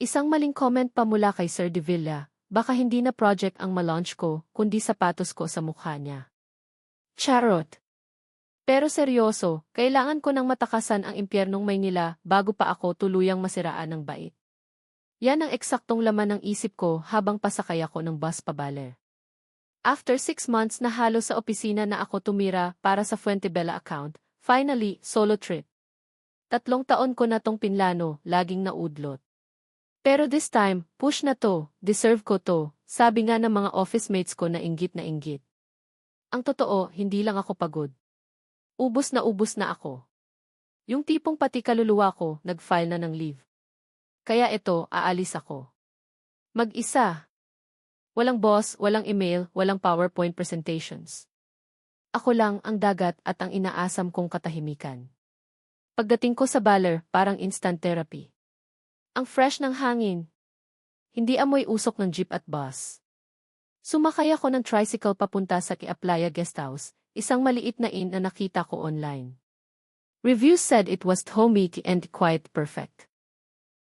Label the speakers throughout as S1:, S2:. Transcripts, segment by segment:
S1: Isang maling comment pa mula kay Sir De Villa, baka hindi na project ang malaunch ko, kundi sapatos ko sa mukha niya. Charot! Pero seryoso, kailangan ko nang matakasan ang impyernong Maynila bago pa ako tuluyang masiraan ng bait. Yan ang eksaktong laman ng isip ko habang pasakay ako ng bus pabaler. After 6 months na halos sa opisina na ako tumira para sa Fuentebella account, finally, solo trip. 3 taon ko na tong pinlano, laging naudlot. Pero this time, push na to, deserve ko to, sabi nga ng mga office mates ko na inggit na inggit. Ang totoo, hindi lang ako pagod. Ubos na ako. Yung tipong pati kaluluwa ko, nag-file na ng leave. Kaya ito, aalis ako. Mag-isa. Walang boss, walang email, walang PowerPoint presentations. Ako lang ang dagat at ang inaasam kong katahimikan. Pagdating ko sa Baler, parang instant therapy. Ang fresh ng hangin. Hindi amoy usok ng jeep at bus. Sumakay ako ng tricycle papunta sa Kiaplaya Guesthouse, isang maliit na inn na nakita ko online. Reviews said it was homey and quite perfect.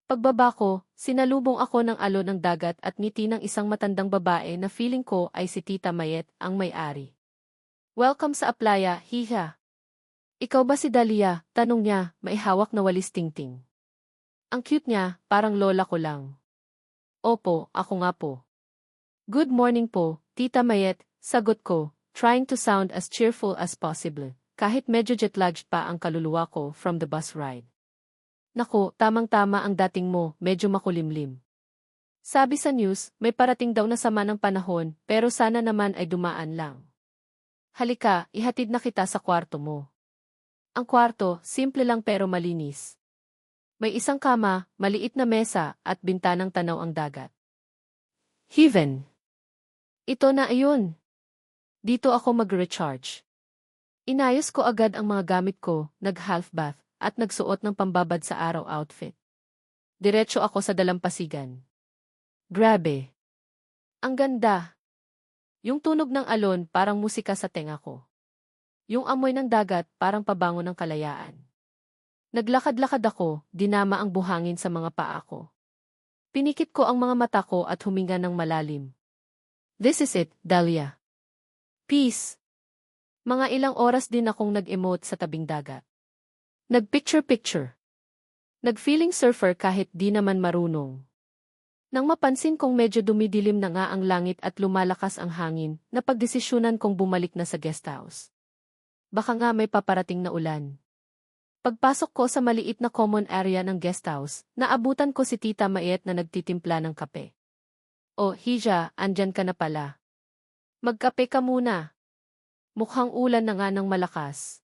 S1: Pagbaba ko, sinalubong ako ng alon ng dagat at ngiti ng isang matandang babae na feeling ko ay si Tita Mayet, ang may-ari. Welcome sa Aplaya, hiha. Ikaw ba si Dalia? Tanong niya, may hawak na walis tingting. Ang cute niya, parang lola ko lang. Opo, ako nga po. Good morning po, Tita Mayet, sagot ko, trying to sound as cheerful as possible, kahit medyo jetlagged pa ang kaluluwa ko from the bus ride. Naku, tamang-tama ang dating mo, medyo makulimlim. Sabi sa news, may parating daw na sama ng panahon, pero sana naman ay dumaan lang. Halika, ihatid na kita sa kwarto mo. Ang kwarto, simple lang pero malinis. May isang kama, maliit na mesa, at bintanang tanaw ang dagat. Heaven! Ito na ayun. Dito ako mag-recharge. Inayos ko agad ang mga gamit ko, nag-half bath, at nagsuot ng pambabad sa araw outfit. Diretso ako sa dalampasigan. Grabe! Ang ganda! Yung tunog ng alon parang musika sa tenga ko. Yung amoy ng dagat parang pabango ng kalayaan. Naglakad-lakad ako, dinama ang buhangin sa mga paa ko. Pinikit ko ang mga mata ko at huminga ng malalim. This is it, Dalia. Peace! Mga ilang oras din akong nag-emote sa tabing dagat. Nag-picture-picture. Nag-feeling surfer kahit di naman marunong. Nang mapansin kong medyo dumidilim na nga ang langit at lumalakas ang hangin, napagdesisyonan kong bumalik na sa guesthouse. Baka nga may paparating na ulan. Pagpasok ko sa maliit na common area ng guesthouse, naabutan ko si Tita Mayet na nagtitimpla ng kape. Oh, Hija, andyan ka na pala. Magkape ka muna. Mukhang ulan na nga ng malakas.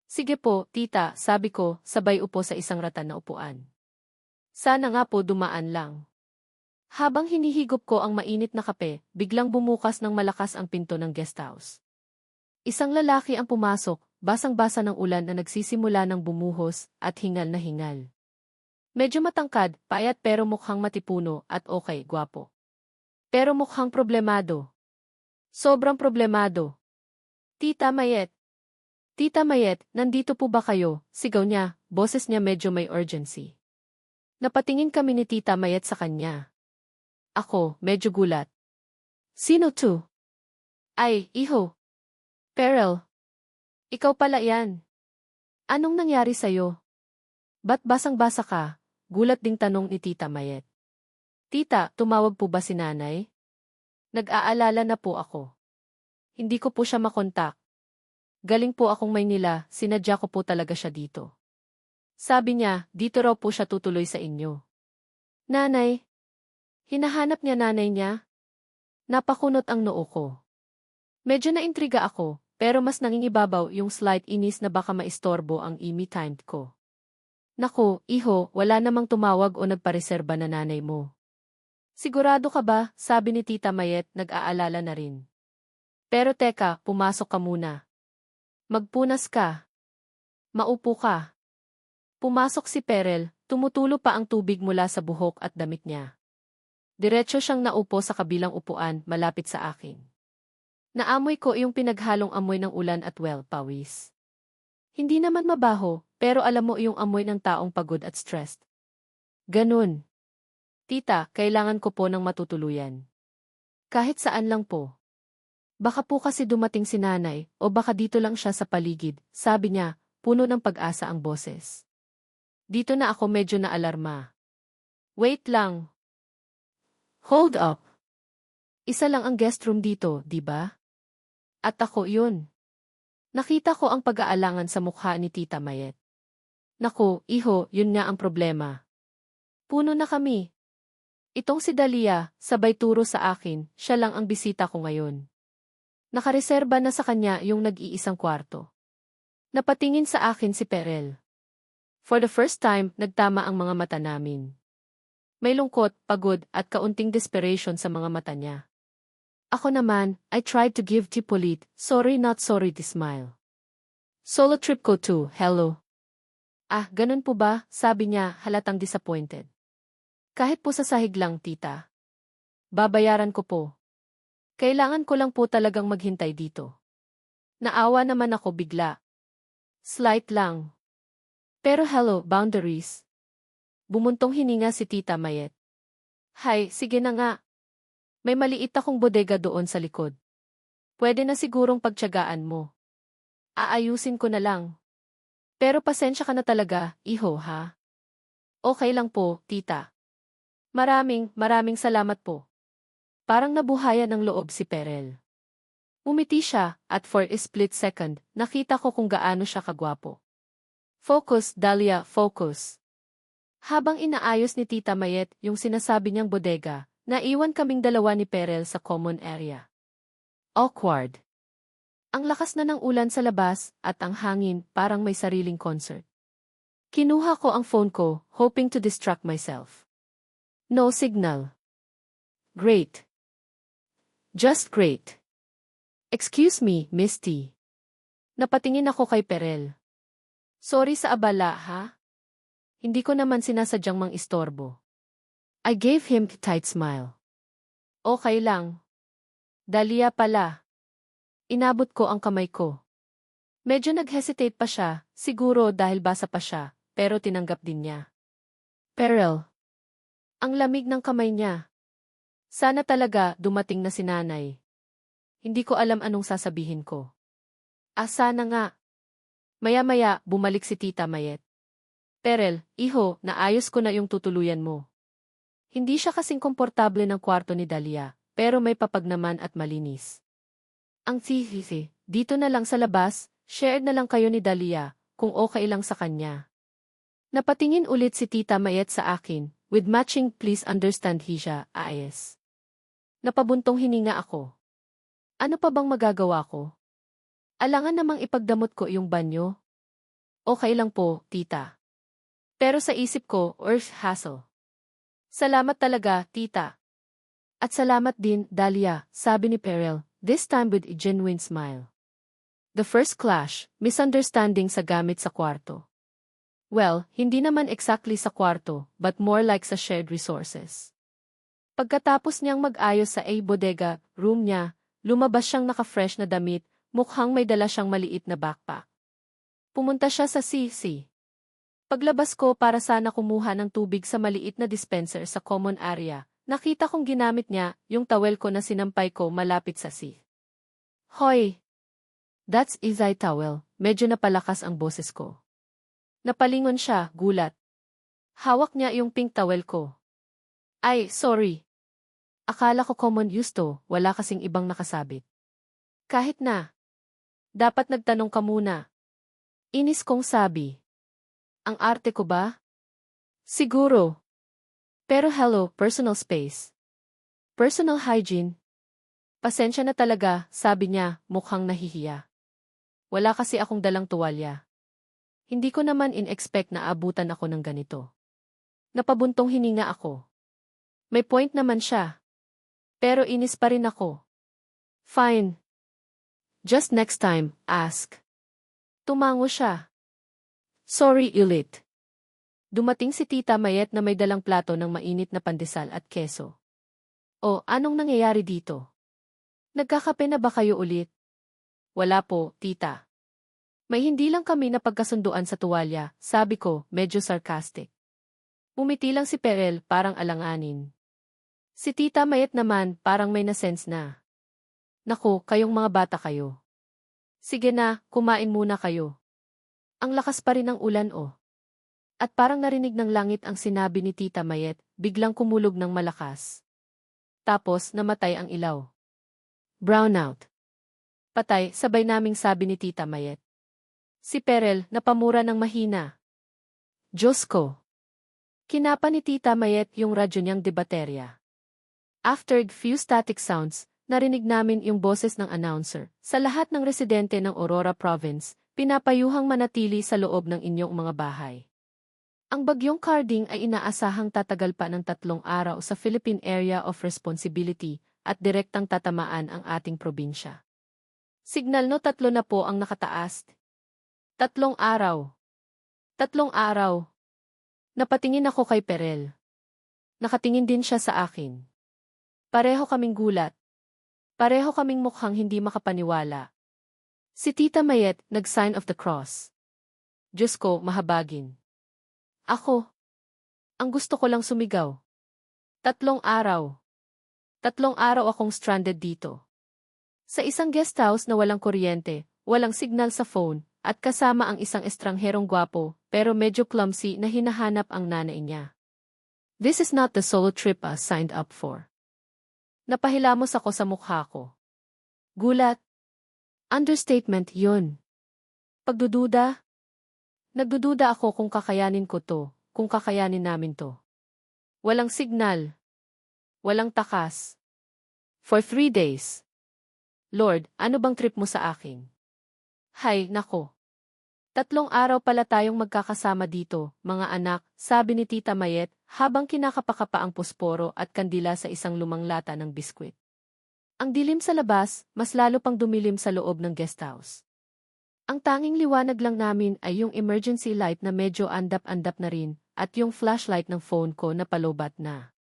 S1: Sige po, tita, sabi ko, sabay upo sa isang ratan na upuan. Sana nga po dumaan lang. Habang hinihigop ko ang mainit na kape, biglang bumukas ng malakas ang pinto ng guesthouse. Isang lalaki ang pumasok, basang-basa ng ulan na nagsisimula ng bumuhos at hingal na hingal. Medyo matangkad, payat pero mukhang matipuno at okay, gwapo. Pero mukhang problemado. Sobrang problemado. Tita Mayet. Tita Mayet, nandito po ba kayo? Sigaw niya, boses niya medyo may urgency. Napatingin kami ni Tita Mayet sa kanya. Ako, medyo gulat. Sino to? Ay, iho. Perel. Ikaw pala yan. Anong nangyari sa'yo? Ba't basang-basa ka? Gulat ding tanong ni Tita Mayet. Tita, tumawag po ba si nanay? Nag-aalala na po ako. Hindi ko po siya makontak. Galing po akong Maynila, sinadya ko po talaga siya dito. Sabi niya, dito raw po siya tutuloy sa inyo. Nanay? Hinahanap niya nanay niya? Napakunot ang noo ko. Medyo naintriga ako. Pero mas nangingibabaw yung slight inis na baka maistorbo ang me time ko. Naku, iho, wala namang tumawag o nagpareserba na nanay mo. Sigurado ka ba? Sabi ni Tita Mayet, nag-aalala na rin. Pero teka, pumasok ka muna. Magpunas ka. Maupo ka. Pumasok si Perel, tumutulo pa ang tubig mula sa buhok at damit niya. Diretso siyang naupo sa kabilang upuan, malapit sa akin. Naamoy ko yung pinaghalong amoy ng ulan at pawis. Hindi naman mabaho, pero alam mo yung amoy ng taong pagod at stressed. Ganun. Tita, kailangan ko po ng matutuluyan. Kahit saan lang po. Baka po kasi dumating si nanay, o baka dito lang siya sa paligid, sabi niya, puno ng pag-asa ang boses. Dito na ako medyo naalarma. Wait lang. Hold up. Isa lang ang guest room dito, di ba? At ako yun. Nakita ko ang pag-aalangan sa mukha ni Tita Mayet. Naku, iho, yun nga ang problema. Puno na kami. Itong si Dalia, sabay turo sa akin, siya lang ang bisita ko ngayon. Nakareserba na sa kanya yung nag-iisang kwarto. Napatingin sa akin si Perel. For the first time, nagtama ang mga mata namin. May lungkot, pagod, at kaunting desperation sa mga mata niya. Ako naman, I tried to give Tipolit, sorry not sorry to smile. Solo trip ko too, hello. Ah, ganun po ba? Sabi niya, halatang disappointed. Kahit po sa sahig lang, tita. Babayaran ko po. Kailangan ko lang po talagang maghintay dito. Naawa naman ako bigla. Slight lang. Pero hello, boundaries. Bumuntong hininga si Tita Mayet. Hay, sige na nga. May maliit akong bodega doon sa likod. Pwede na sigurong pagtiyagaan mo. Aayusin ko na lang. Pero pasensya ka na talaga, iho ha? Okay lang po, tita. Maraming salamat po. Parang nabuhayan ng loob si Perel. Umiti siya, at for a split second, nakita ko kung gaano siya kagwapo. Focus, Dalia, focus. Habang inaayos ni Tita Mayet yung sinasabi niyang bodega, naiwan kaming dalawa ni Perel sa common area. Awkward. Ang lakas na ng ulan sa labas, at ang hangin parang may sariling concert. Kinuha ko ang phone ko, hoping to distract myself. No signal. Great. Just great. Excuse me, Misty. Napatingin ako kay Perel. Sorry sa abala, ha? Hindi ko naman sinasadyang mang-istorbo. I gave him a tight smile. Okay lang. Dalia pala. Inabot ko ang kamay ko. Medyo nag-hesitate pa siya, siguro dahil basa pa siya, pero tinanggap din niya. Perel. Ang lamig ng kamay niya. Sana talaga dumating na si nanay. Hindi ko alam anong sasabihin ko. Sana nga. Maya-maya, bumalik si Tita Mayet. Perel, iho, naayos ko na yung tutuluyan mo. Hindi siya kasing komportable ng kwarto ni Dalia, pero may papag naman at malinis. Ang sisi, dito na lang sa labas, shared na lang kayo ni Dalia, kung okay lang sa kanya. Napatingin ulit si Tita Mayet sa akin, with matching please understand Hisha, ayes. Napabuntong hininga ako. Ano pa bang magagawa ko? Alangan namang ipagdamot ko yung banyo? Okay lang po, tita. Pero sa isip ko, earth hassle. Salamat talaga, tita. At salamat din, Dalia, sabi ni Perel, this time with a genuine smile. The first clash, misunderstanding sa gamit sa kwarto. Well, hindi naman exactly sa kwarto, but more like sa shared resources. Pagkatapos niyang mag-ayos sa bodega room niya, lumabas siyang naka-fresh na damit, mukhang may dala siyang maliit na backpack. Pumunta siya sa CC. Paglabas ko para sana kumuha ng tubig sa maliit na dispenser sa common area, nakita kong ginamit niya yung towel ko na sinampay ko malapit sa C. Hoy! That's easy towel, medyo napalakas ang boses ko. Napalingon siya, gulat. Hawak niya yung pink towel ko. Ay, sorry. Akala ko common use to, wala kasing ibang nakasabit. Kahit na. Dapat nagtanong ka muna. Inis kong sabi. Ang arte ko ba? Siguro. Pero hello, personal space. Personal hygiene. Pasensya na talaga, sabi niya, mukhang nahihiya. Wala kasi akong dalang tuwalya. Hindi ko naman in-expect na abutan ako ng ganito. Napabuntong hininga ako. May point naman siya. Pero inis pa rin ako. Fine. Just next time, ask. Tumango siya. Sorry ulit. Dumating si Tita Mayet na may dalang plato ng mainit na pandesal at keso. O, anong nangyayari dito? Nagkakape na ba kayo ulit? Wala po, tita. May hindi lang kami napagkasunduan sa tuwalya, sabi ko, medyo sarcastic. Umiti lang si Perel parang alanganin. Si Tita Mayet naman parang may nasense na. Naku, kayong mga bata kayo. Sige na, kumain muna kayo. Ang lakas pa rin ng ulan oh. At parang narinig ng langit ang sinabi ni Tita Mayet, biglang kumulog ng malakas. Tapos namatay ang ilaw. Brownout. Patay, sabay naming sabi ni Tita Mayet. Si Perel, napamura ng mahina. Diyos ko. Kinapa ni Tita Mayet yung radyo niyang debaterya. After few static sounds, narinig namin yung boses ng announcer. Sa lahat ng residente ng Aurora Province, pinapayuhang manatili sa loob ng inyong mga bahay. Ang bagyong Carding ay inaasahang tatagal pa ng 3 araw sa Philippine Area of Responsibility at direktang tatamaan ang ating probinsya. Signal no 3 na po ang nakataas. 3 araw. 3 araw. Napatingin ako kay Perel. Nakatingin din siya sa akin. Pareho kaming gulat. Pareho kaming mukhang hindi makapaniwala. Si Tita Mayet, nag-sign of the cross. Diyos ko, mahabagin. Ako. Ang gusto ko lang sumigaw. 3 araw. 3 araw akong stranded dito. Sa isang guest house na walang kuryente, walang signal sa phone, at kasama ang isang estrangherong gwapo, pero medyo clumsy na hinahanap ang nanay niya. This is not the solo trip I signed up for. Napahilamos ako sa mukha ko. Gulat. Understatement yun. Pagdududa. Nagdududa ako kung kakayanin ko to, kung kakayanin namin to. Walang signal. Walang takas. For 3 days. Lord, ano bang trip mo sa akin? Hay, nako. 3 araw pala tayong magkakasama dito, mga anak, sabi ni Tita Mayet, habang kinakapakapa ang posporo at kandila sa isang lumang lata ng biskwit. Ang dilim sa labas, mas lalo pang dumilim sa loob ng guest house. Ang tanging liwanag lang namin ay yung emergency light na medyo andap-andap na rin, at yung flashlight ng phone ko na palobat na.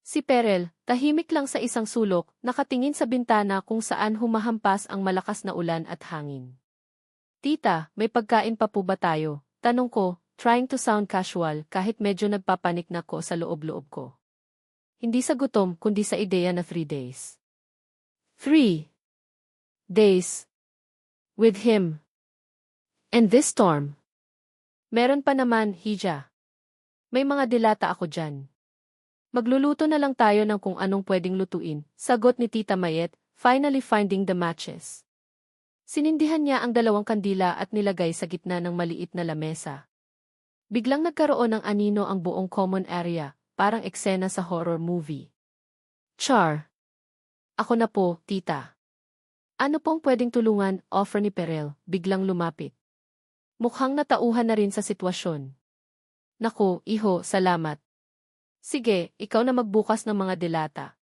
S1: Si Perel, tahimik lang sa isang sulok, nakatingin sa bintana kung saan humahampas ang malakas na ulan at hangin. Tita, may pagkain pa po ba tayo? Tanong ko, trying to sound casual kahit medyo nagpapanik na ko sa loob-loob ko. Hindi sa gutom kundi sa ideya na 3 days. 3 days with him. And this storm. Meron pa naman, Hija. May mga dilata ako dyan. Magluluto na lang tayo ng kung anong pwedeng lutuin, sagot ni Tita Mayet, finally finding the matches. Sinindihan niya ang 2 kandila at nilagay sa gitna ng maliit na lamesa. Biglang nagkaroon ng anino ang buong common area, parang eksena sa horror movie. Char. Ako na po, tita. Ano pong pwedeng tulungan, offer ni Perel, biglang lumapit. Mukhang natauhan na rin sa sitwasyon. Naku, iho, salamat. Sige, ikaw na magbukas ng mga delata.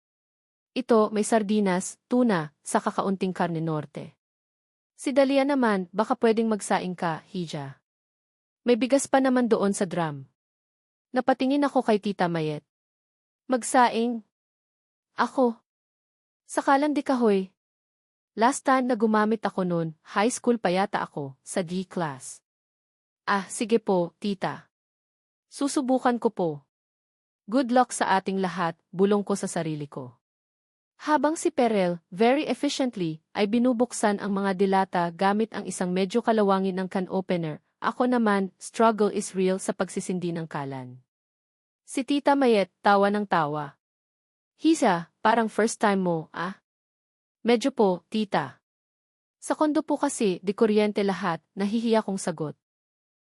S1: Ito, may sardinas, tuna, sa kakaunting karne norte. Si Dalia naman, baka pwedeng magsaing ka, Hija. May bigas pa naman doon sa drum. Napatingin ako kay Tita Mayet. Magsaing? Ako. Sakalan di kahoy. Last time na gumamit ako noon, high school pa yata ako, sa D class. Ah, sige po, tita. Susubukan ko po. Good luck sa ating lahat, bulong ko sa sarili ko. Habang si Perel, very efficiently, ay binubuksan ang mga dilata gamit ang isang medyo kalawangin ng can opener, ako naman, struggle is real sa pagsisindi ng kalan. Si Tita Mayet, tawa ng tawa. Hisa, parang first time mo, ah? Medyo po, tita. Sa kondo po kasi, di kuryente lahat, nahihiya kong sagot.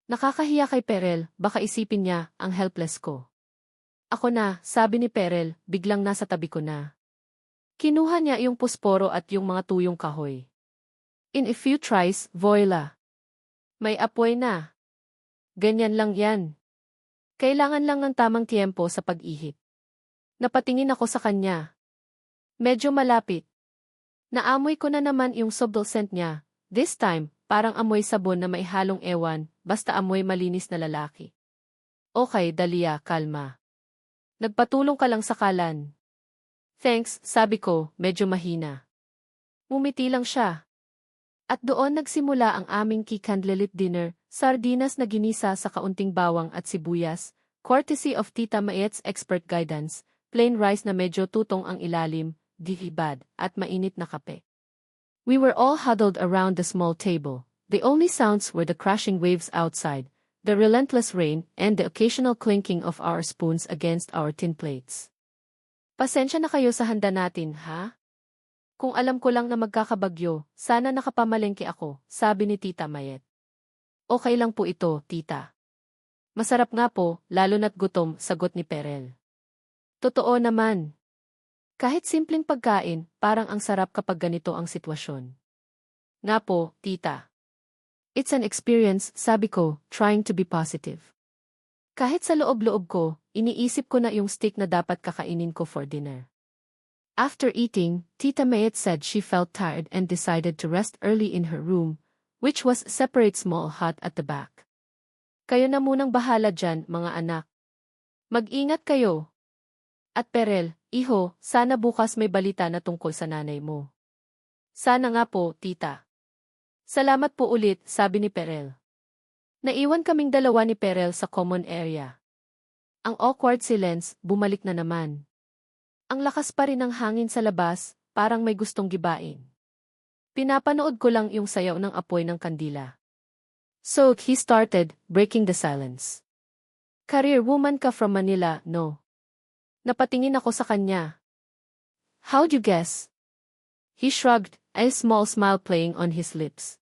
S1: Nakakahiya kay Perel, baka isipin niya, ang helpless ko. Ako na, sabi ni Perel, biglang nasa tabi ko na. Kinuha niya yung pusporo at yung mga tuyong kahoy. In a few tries, voila. May apoy na. Ganyan lang yan. Kailangan lang ng tamang tiempo sa pag-ihip. Napatingin ako sa kanya. Medyo malapit. Naamoy ko na naman yung subtle scent niya. This time, parang amoy sabon na may halong ewan, basta amoy malinis na lalaki. Okay, Dalia, kalma. Nagpatulong ka lang sa kalan. Thanks, sabi ko, medyo mahina. Umiti lang siya. At doon nagsimula ang aming candlelit dinner, sardinas na ginisa sa kaunting bawang at sibuyas, courtesy of Tita Mayet's expert guidance, plain rice na medyo tutong ang ilalim, dihibad, at mainit na kape. We were all huddled around the small table. The only sounds were the crashing waves outside, the relentless rain, and the occasional clinking of our spoons against our tin plates. Pasensya na kayo sa handa natin, ha? Kung alam ko lang na magkakabagyo, sana nakapamalengke ako, sabi ni Tita Mayet. Okay lang po ito, tita. Masarap nga po, lalo na't gutom, sagot ni Perel. Totoo naman. Kahit simpleng pagkain, parang ang sarap kapag ganito ang sitwasyon. Nga po, tita. It's an experience, sabi ko, trying to be positive. Kahit sa loob-loob ko, iniisip ko na yung steak na dapat kakainin ko for dinner. After eating, Tita Mayet said she felt tired and decided to rest early in her room, which was a separate small hut at the back. Kayo na munang bahala dyan, mga anak. Mag-ingat kayo. At Perel, iho, sana bukas may balita na tungkol sa nanay mo. Sana nga po, tita. Salamat po ulit, sabi ni Perel. Naiwan kaming dalawa ni Perel sa common area. Ang awkward silence, bumalik na naman. Ang lakas pa rin ng hangin sa labas, parang may gustong gibain. Pinapanood ko lang yung sayaw ng apoy ng kandila. So he started, breaking the silence. Career woman ka from Manila, no? Napatingin ako sa kanya. How'd you guess? He shrugged, a small smile playing on his lips.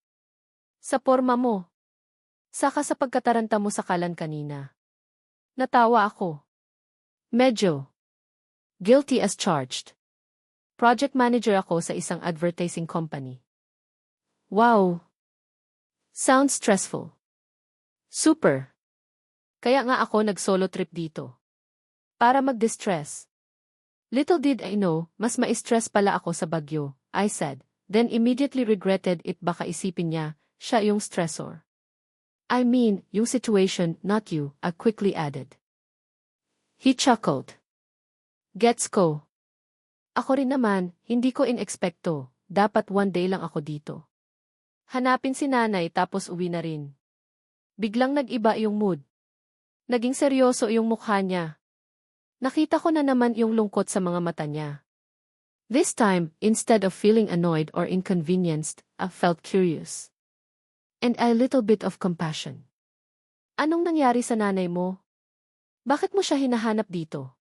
S1: Sa porma mo. Saka sa pagkataranta mo sa kalan kanina. Natawa ako. Medyo. Guilty as charged. Project manager ako sa isang advertising company. Wow. Sounds stressful. Super. Kaya nga ako nag-solo trip dito. Para mag-distress. Little did I know, mas ma-stress pala ako sa bagyo, I said, then immediately regretted it baka isipin niya, siya yung stressor. I mean, yung situation, not you, I quickly added. He chuckled. Gets ko. Ako rin naman, hindi ko in-expecto, dapat one day lang ako dito. Hanapin si nanay tapos uwi na rin. Biglang nag-iba yung mood. Naging seryoso yung mukha niya. Nakita ko na naman yung lungkot sa mga mata niya. This time, instead of feeling annoyed or inconvenienced, I felt curious. And a little bit of compassion. Anong nangyari sa nanay mo? Bakit mo siya hinahanap dito?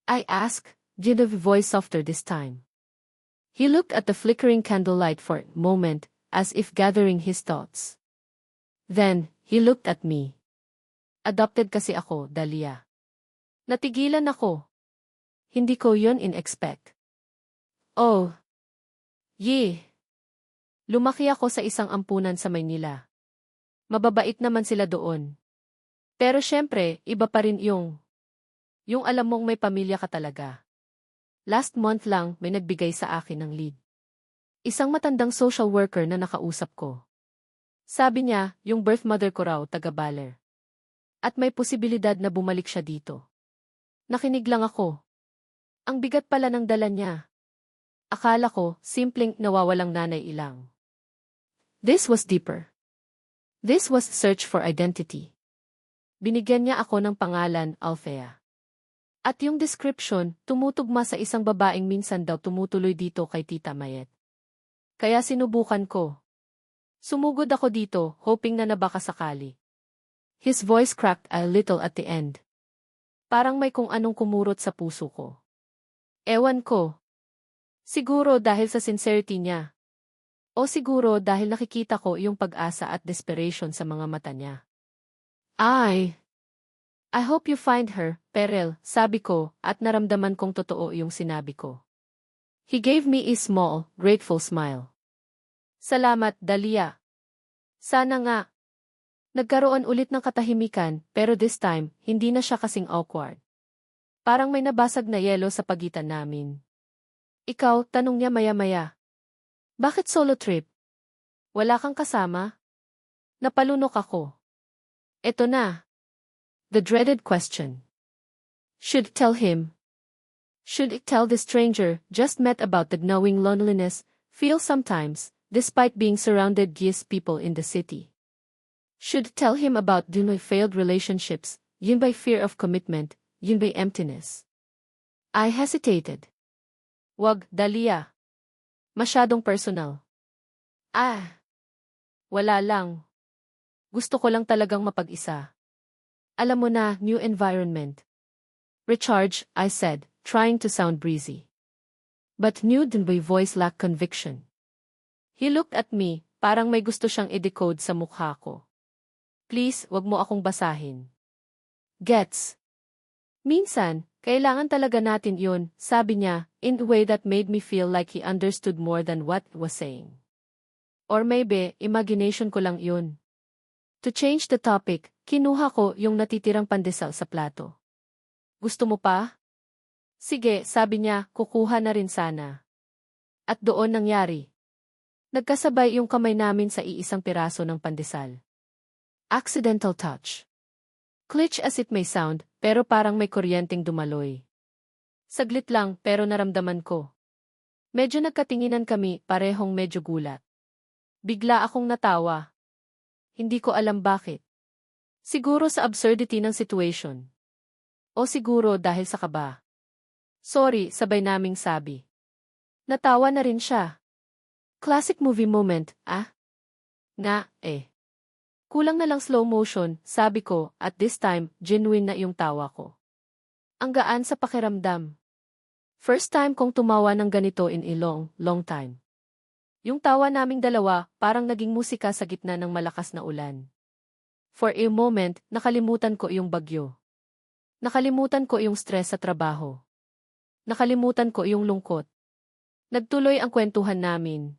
S1: I asked, with a voice softer this time. He looked at the flickering candlelight for a moment, as if gathering his thoughts. Then, he looked at me. Adopted kasi ako, Dalia. Natigilan ako. Hindi ko yun in-expect. Oh. Yeh. Lumaki ako sa isang ampunan sa Maynila. Mababait naman sila doon. Pero syempre, iba pa rin yung alam mong may pamilya ka talaga. Last month lang may nagbigay sa akin ng lead. Isang matandang social worker na nakausap ko. Sabi niya, yung birth mother ko raw taga-Baler. At may posibilidad na bumalik siya dito. Nakinig lang ako. Ang bigat pala ng dala niya. Akala ko, simpleng nawawalang nanay ilang. This was deeper. This was search for identity. Binigyan niya ako ng pangalan, Althea. At yung description, tumutugma sa isang babaeng minsan daw tumutuloy dito kay Tita Mayet. Kaya sinubukan ko. Sumugod ako dito, hoping na baka sakali. His voice cracked a little at the end. Parang may kung anong kumurot sa puso ko. Ewan ko. Siguro dahil sa sincerity niya. O siguro dahil nakikita ko yung pag-asa at desperation sa mga mata niya. I hope you find her, Perel, sabi ko, at naramdaman kong totoo yung sinabi ko. He gave me a small, grateful smile. Salamat, Dalia. Sana nga. Nagkaroon ulit ng katahimikan, pero this time, hindi na siya kasing awkward. Parang may nabasag na yelo sa pagitan namin. Ikaw, tanong niya maya-maya. Bakit solo trip? Wala kang kasama? Napalunok ako. Eto na. The dreaded question. Should I tell him? Should I tell the stranger just met about the gnawing loneliness feel sometimes, despite being surrounded by people in the city? Should I tell him about my failed relationships, Yun ba'y fear of commitment? Yun ba'y emptiness? I hesitated. Wag, Dahlia. Masyadong personal. Wala lang. Gusto ko lang talagang mapag-isa. Alam mo na, new environment. Recharge, I said, trying to sound breezy. But knew my voice lacked conviction. He looked at me, parang may gusto siyang i-decode sa mukha ko. Please, wag mo akong basahin. Gets? Minsan, kailangan talaga natin yun, sabi niya, in a way that made me feel like he understood more than what he was saying. Or maybe, imagination ko lang yun. To change the topic, kinuha ko yung natitirang pandesal sa plato. Gusto mo pa? Sige, sabi niya, kukuha na rin sana. At doon nangyari. Nagkasabay yung kamay namin sa iisang piraso ng pandesal. Accidental touch. Glitch as it may sound, pero parang may kuryenteng dumaloy. Saglit lang, pero naramdaman ko. Medyo nagkatinginan kami, parehong medyo gulat. Bigla akong natawa. Hindi ko alam bakit. Siguro sa absurdity ng situation. O siguro dahil sa kaba. Sorry, sabay naming sabi. Natawa na rin siya. Classic movie moment, Kulang na lang slow motion, sabi ko, at this time, genuine na yung tawa ko. Ang gaan sa pakiramdam. First time kong tumawa ng ganito in a long, long time. Yung tawa naming dalawa, parang naging musika sa gitna ng malakas na ulan. For a moment, nakalimutan ko yung bagyo. Nakalimutan ko yung stress sa trabaho. Nakalimutan ko yung lungkot. Nagtuloy ang kwentuhan namin.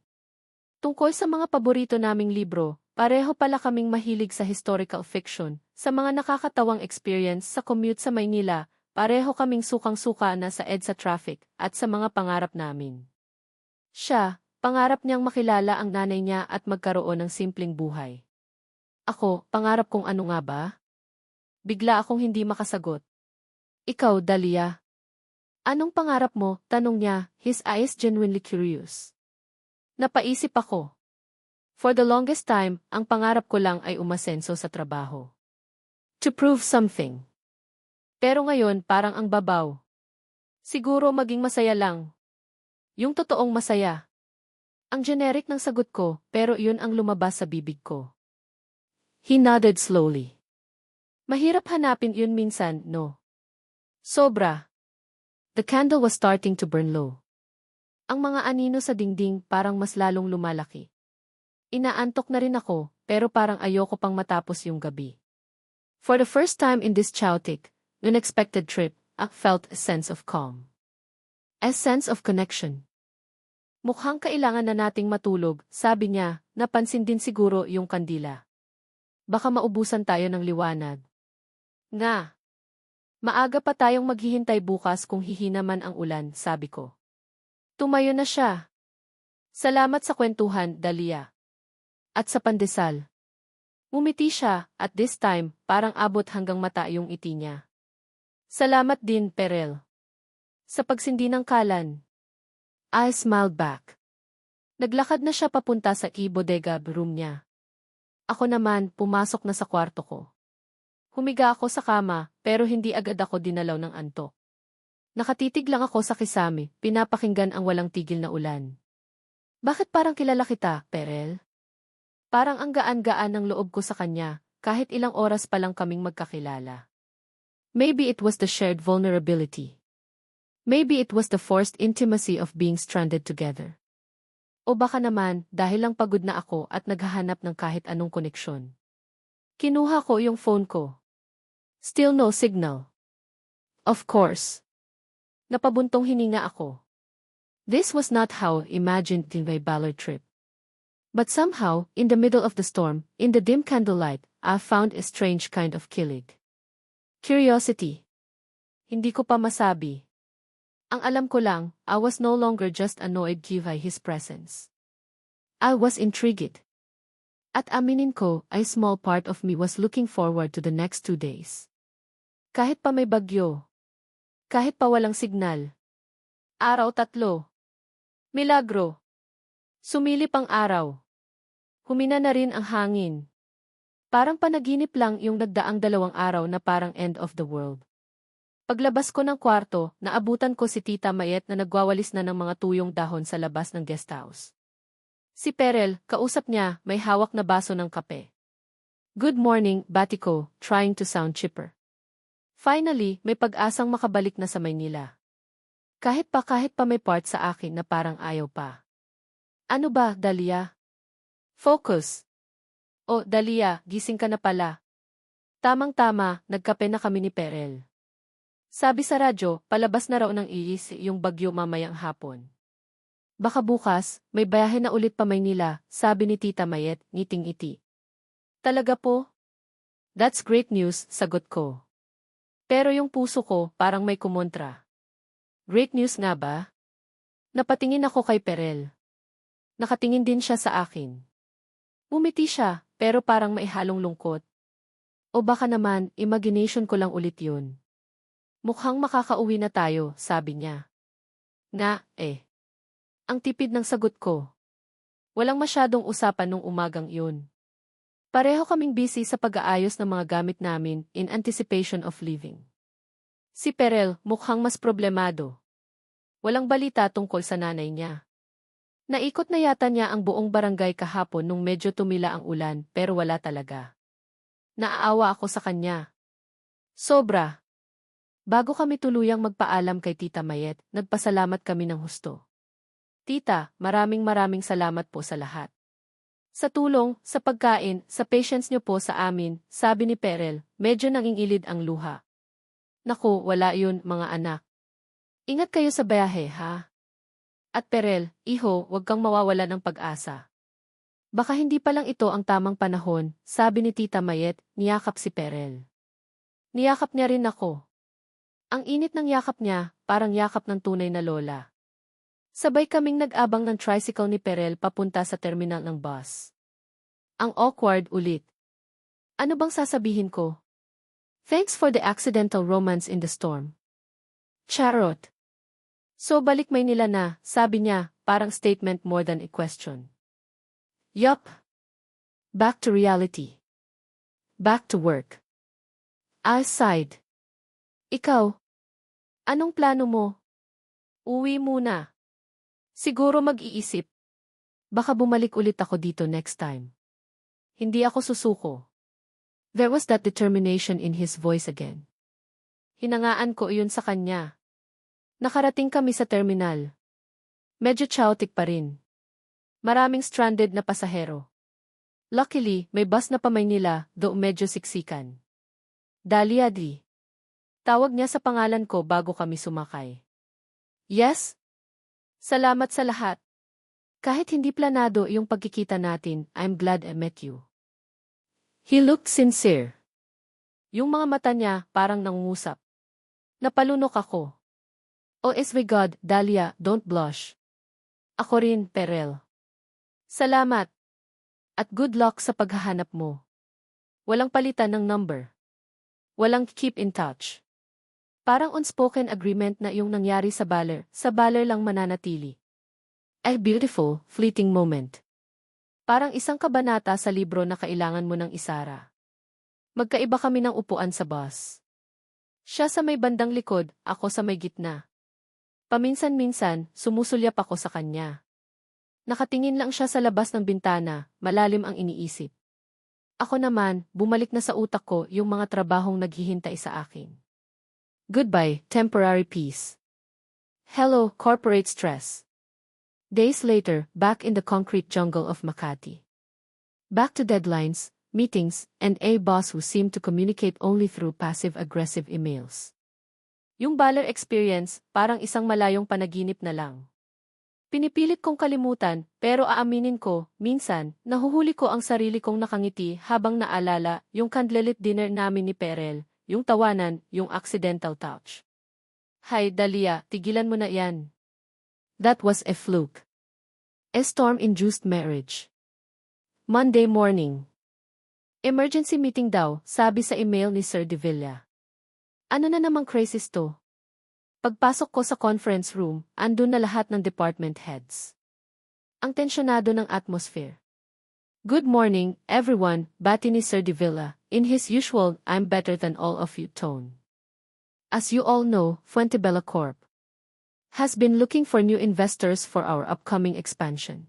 S1: Tungkol sa mga paborito naming libro, pareho pala kaming mahilig sa historical fiction, sa mga nakakatawang experience sa commute sa Maynila, pareho kaming sukang-suka na sa EDSA traffic, at sa mga pangarap namin. Siya, pangarap niyang makilala ang nanay niya at magkaroon ng simpleng buhay. Ako, pangarap kong ano nga ba? Bigla akong hindi makasagot. Ikaw, Dahlia. Anong pangarap mo? Tanong niya, his eyes genuinely curious. Napaisip ako. For the longest time, ang pangarap ko lang ay umasenso sa trabaho. To prove something. Pero ngayon parang ang babaw. Siguro maging masaya lang. Yung totoong masaya. Ang generic ng sagot ko, pero yun ang lumabas sa bibig ko. He nodded slowly. Mahirap hanapin yun minsan, no? Sobra. The candle was starting to burn low. Ang mga anino sa dingding parang mas lalong lumalaki. Inaantok na rin ako, pero parang ayoko pang matapos yung gabi. For the first time in this chaotic, unexpected trip, I felt a sense of calm. A sense of connection. Mukhang kailangan na nating matulog, sabi niya, napansin din siguro yung kandila. Baka maubusan tayo ng liwanag. Nga. Maaga pa tayong maghihintay bukas kung hihina man ang ulan, sabi ko. Tumayo na siya. Salamat sa kwentuhan, Dahlia. At sa pandesal. Ngumiti siya, at this time, parang abot hanggang mata yung iti niya. Salamat din, Perel. Sa pagsindi ng kalan. I smiled back. Naglakad na siya papunta sa bodega room niya. Ako naman, pumasok na sa kwarto ko. Humiga ako sa kama, pero hindi agad ako dinalaw ng antok. Nakatitig lang ako sa kisame, pinapakinggan ang walang tigil na ulan. Bakit parang kilala kita, Perel? Parang ang gaan-gaan ng loob ko sa kanya, kahit ilang oras pa lang kaming magkakilala. Maybe it was the shared vulnerability. Maybe it was the forced intimacy of being stranded together. O baka naman, dahil lang pagod na ako at naghahanap ng kahit anong koneksyon. Kinuha ko yung phone ko. Still no signal. Of course. Napabuntong hininga ako. This was not how I imagined my Ballard trip. But somehow, in the middle of the storm, in the dim candlelight, I found a strange kind of kilig. Curiosity. Hindi ko pa masabi. Ang alam ko lang, I was no longer just annoyed by his presence. I was intrigued. At aminin ko, a small part of me was looking forward to the next 2 days. Kahit pa may bagyo. Kahit pa walang signal. Araw 3. Milagro. Sumilip ang araw. Humina na rin ang hangin. Parang panaginip lang yung nagdaang 2 araw na parang end of the world. Paglabas ko ng kwarto, naabutan ko si Tita Mayet na nagwawalis na ng mga tuyong dahon sa labas ng guest house. Si Perel, kausap niya, may hawak na baso ng kape. Good morning, Batiko, trying to sound chipper. Finally, may pag-asang makabalik na sa Maynila. Kahit pa may part sa akin na parang ayaw pa. Ano ba, Dalia? Focus. Oh, Dalia, gising ka na pala. Tamang-tama, nagkape na kami ni Perel. Sabi sa radyo, palabas na raw ng iis yung bagyo mamayang hapon. Baka bukas, may bayahe na ulit pa Maynila, sabi ni Tita Mayet, ngiting-ngiti. Talaga po? That's great news, sagot ko. Pero yung puso ko, parang may kumontra. Great news nga ba? Napatingin ako kay Perel. Nakatingin din siya sa akin. Umiti siya, pero parang may halong lungkot. O baka naman, imagination ko lang ulit yun. Mukhang makakauwi na tayo, sabi niya. Ang tipid ng sagot ko. Walang masyadong usapan nung umagang yun. Pareho kaming busy sa pag-aayos ng mga gamit namin in anticipation of leaving. Si Perel, mukhang mas problemado. Walang balita tungkol sa nanay niya. Naikot na yata niya ang buong barangay kahapon nung medyo tumila ang ulan pero wala talaga. Naaawa ako sa kanya. Sobra. Bago kami tuluyang magpaalam kay Tita Mayet, nagpasalamat kami ng husto. Tita, maraming salamat po sa lahat. Sa tulong, sa pagkain, sa patience niyo po sa amin, sabi ni Perel, medyo nangingilid ang luha. Naku, wala yun, mga anak. Ingat kayo sa biyahe, ha? At Perel, iho, wag kang mawawala ng pag-asa. Baka hindi pa lang ito ang tamang panahon, sabi ni Tita Mayet, niyakap si Perel. Niyakap niya rin ako. Ang init ng yakap niya, parang yakap ng tunay na lola. Sabay kaming nag-abang ng tricycle ni Perel papunta sa terminal ng bus. Ang awkward ulit. Ano bang sasabihin ko? Thanks for the accidental romance in the storm. Charot. So balik Maynila na, sabi niya, parang statement more than a question. Yup. Back to reality. Back to work. I sighed. Ikaw? Anong plano mo? Uwi muna. Siguro mag-iisip. Baka bumalik ulit ako dito next time. Hindi ako susuko. There was that determination in his voice again. Hinangaan ko iyon sa kanya. Nakarating kami sa terminal. Medyo chaotic pa rin. Maraming stranded na pasahero. Luckily, may bus na pa Maynila, though medyo siksikan. Dalia di. Tawag niya sa pangalan ko bago kami sumakay. Yes? Salamat sa lahat. Kahit hindi planado yung pagkikita natin, I'm glad I met you. He looked sincere. Yung mga mata niya parang nangungusap. Napalunok ako. Oh my God, Dalia, don't blush. Ako rin, Perel. Salamat. At good luck sa paghahanap mo. Walang palitan ng number. Walang keep in touch. Parang unspoken agreement na yung nangyari sa baler lang mananatili. A beautiful, fleeting moment. Parang isang kabanata sa libro na kailangan mo ng isara. Magkaiba kami ng upuan sa bus. Siya sa may bandang likod, ako sa may gitna. Paminsan-minsan, sumusulyap ako sa kanya. Nakatingin lang siya sa labas ng bintana, malalim ang iniisip. Ako naman, bumalik na sa utak ko yung mga trabahong naghihintay sa akin. Goodbye, temporary peace. Hello, corporate stress. Days later, back in the concrete jungle of Makati. Back to deadlines, meetings, and a boss who seemed to communicate only through passive-aggressive emails. Yung baler experience, parang isang malayong panaginip na lang. Pinipilit kong kalimutan, pero aaminin ko, minsan, nahuhuli ko ang sarili kong nakangiti habang naalala yung candlelit dinner namin ni Perel, yung tawanan, yung accidental touch. Hay, Dalia, tigilan mo na yan. That was a fluke. A storm-induced marriage. Monday morning. Emergency meeting daw, sabi sa email ni Sir De Villa. Ano na namang crisis to? Pagpasok ko sa conference room, andun na lahat ng department heads. Ang tensyonado ng atmosphere. Good morning, everyone, bati ni Sir Divilla, in his usual I'm better than all of you tone. As you all know, Fuentebella Corp has been looking for new investors for our upcoming expansion.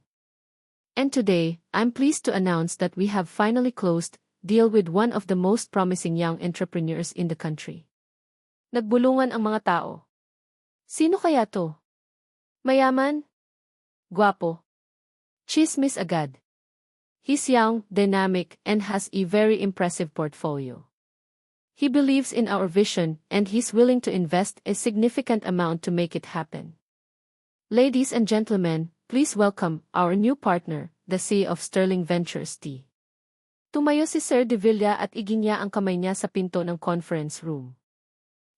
S1: And today, I'm pleased to announce that we have finally closed deal with one of the most promising young entrepreneurs in the country. Nagbulungan ang mga tao. Sino kaya to? Mayaman? Guwapo? Chismis agad. He's young, dynamic, and has a very impressive portfolio. He believes in our vision, and he's willing to invest a significant amount to make it happen. Ladies and gentlemen, please welcome our new partner, the CEO of Sterling Ventures T. Tumayo si Sir Divilla at iginya ang kamay niya sa pinto ng conference room.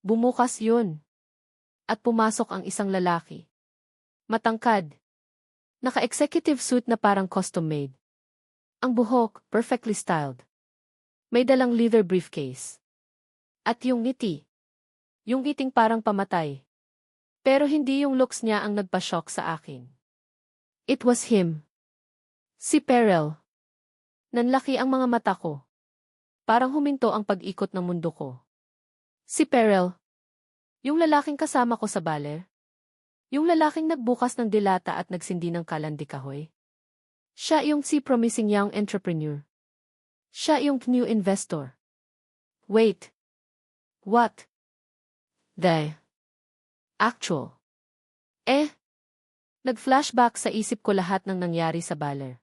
S1: Bumukas yun. At pumasok ang isang lalaki. Matangkad. Naka-executive suit na parang custom-made. Ang buhok, perfectly styled. May dalang leather briefcase. At yung ngiti. Yung ngiting parang pamatay. Pero hindi yung looks niya ang nagpa-shock sa akin. It was him. Si Perel. Nanlaki ang mga mata ko. Parang huminto ang pag-ikot ng mundo ko. Si Perel. Yung lalaking kasama ko sa baler. Yung lalaking nagbukas ng dilata at nagsindi ng kalandikahoy. Siya yung si promising young entrepreneur. Siya yung new investor. Wait. What? The actual. Nag-flashback sa isip ko lahat ng nangyari sa baler.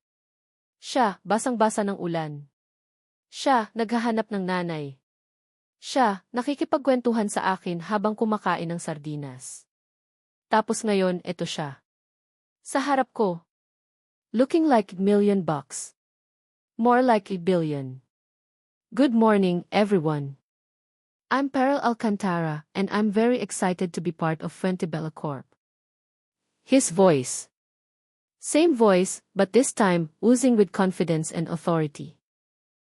S1: Siya, basang-basa ng ulan. Siya, naghahanap ng nanay. Siya, nakikipagkwentuhan sa akin habang kumakain ng sardinas. Tapos ngayon, eto siya. Sa harap ko. Looking like $1 million. More like $1 billion. Good morning, everyone. I'm Perel Alcantara, and I'm very excited to be part of Fuentebella Corp. His voice. Same voice, but this time, oozing with confidence and authority.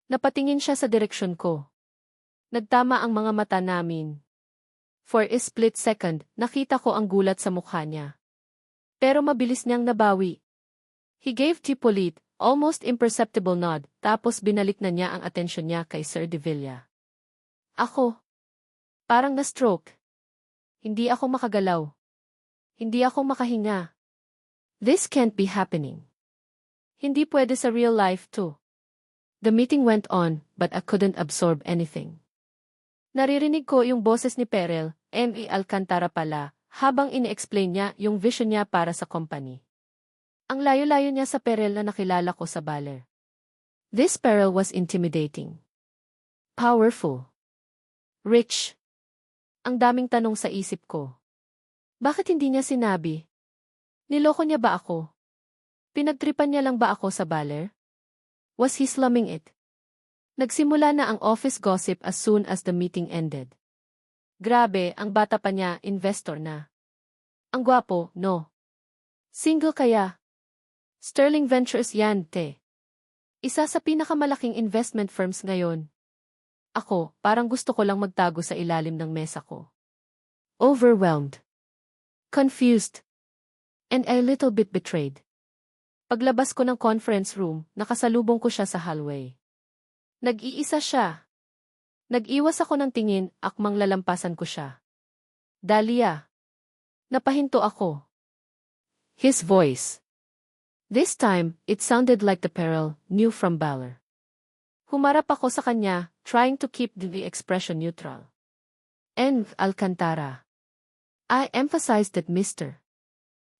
S1: Napatingin siya sa direksyon ko. Nagtama ang mga mata namin. For a split second, nakita ko ang gulat sa mukha niya. Pero mabilis niyang nabawi. He gave a polite, almost imperceptible nod, tapos binalik na niya ang atensyon niya kay Sir Divilla. Ako. Parang na-stroke. Hindi ako makagalaw. Hindi ako makahinga. This can't be happening. Hindi pwede sa real life too. The meeting went on, but I couldn't absorb anything. Naririnig ko yung boses ni Perel, M.E. Alcantara pala, habang ini-explain niya yung vision niya para sa company. Ang layo-layo niya sa Perel na nakilala ko sa baler. This Perel was intimidating. Powerful. Rich. Ang daming tanong sa isip ko. Bakit hindi niya sinabi? Niloko niya ba ako? Pinagtripan niya lang ba ako sa baler? Was he slumming it? Nagsimula na ang office gossip as soon as the meeting ended. Grabe, ang bata pa niya, investor na. Ang gwapo, no? Single kaya? Sterling Ventures yan, te. Isa sa pinakamalaking investment firms ngayon. Ako, parang gusto ko lang magtago sa ilalim ng mesa ko. Overwhelmed. Confused. And a little bit betrayed. Paglabas ko ng conference room, nakasalubong ko siya sa hallway. Nag-iisa siya. Nag-iwas ako ng tingin, akmang lalampasan ko siya. Dahlia. Napahinto ako. His voice. This time, it sounded like the Perel knew from Baler. Humarap ako sa kanya, trying to keep the expression neutral. And Alcantara. I emphasized that Mr.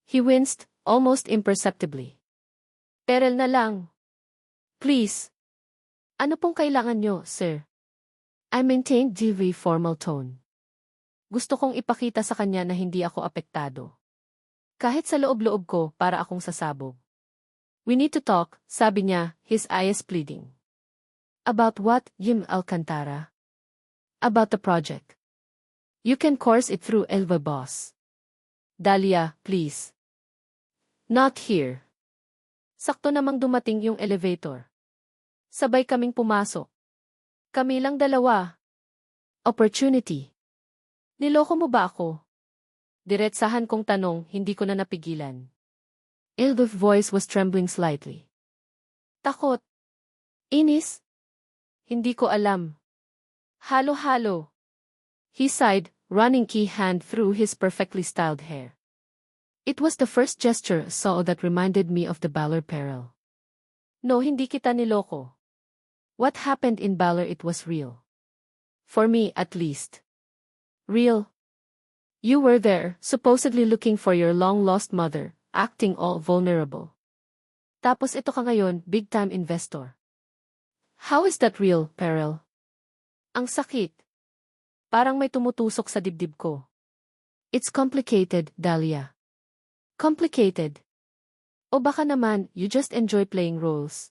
S1: He winced, almost imperceptibly. Perel na lang. Please. Ano pong kailangan nyo, sir? I maintained the formal tone. Gusto kong ipakita sa kanya na hindi ako apektado. Kahit sa loob-loob ko, para akong sasabog. We need to talk, sabi niya, his eyes pleading. About what, Jim Alcantara? About the project. You can course it through Elva boss. Dahlia, please. Not here. Sakto namang dumating yung elevator. Sabay kaming pumasok. Kami lang dalawa. Opportunity. Niloko mo ba ako? Diretsahan kong tanong, hindi ko na napigilan. Elva's voice was trembling slightly. Takot. Inis? Hindi ko alam. Halo-halo. He sighed, running key hand through his perfectly styled hair. It was the first gesture I saw that reminded me of the Balor peril. No, hindi kita niloko. What happened in Balor, it was real. For me, at least. Real. You were there, supposedly looking for your long-lost mother, acting all vulnerable. Tapos ito ka ngayon, big-time investor. How is that real, Peril? Ang sakit. Parang may tumutusok sa dibdib ko. It's complicated, Dahlia. Complicated. O baka naman, you just enjoy playing roles.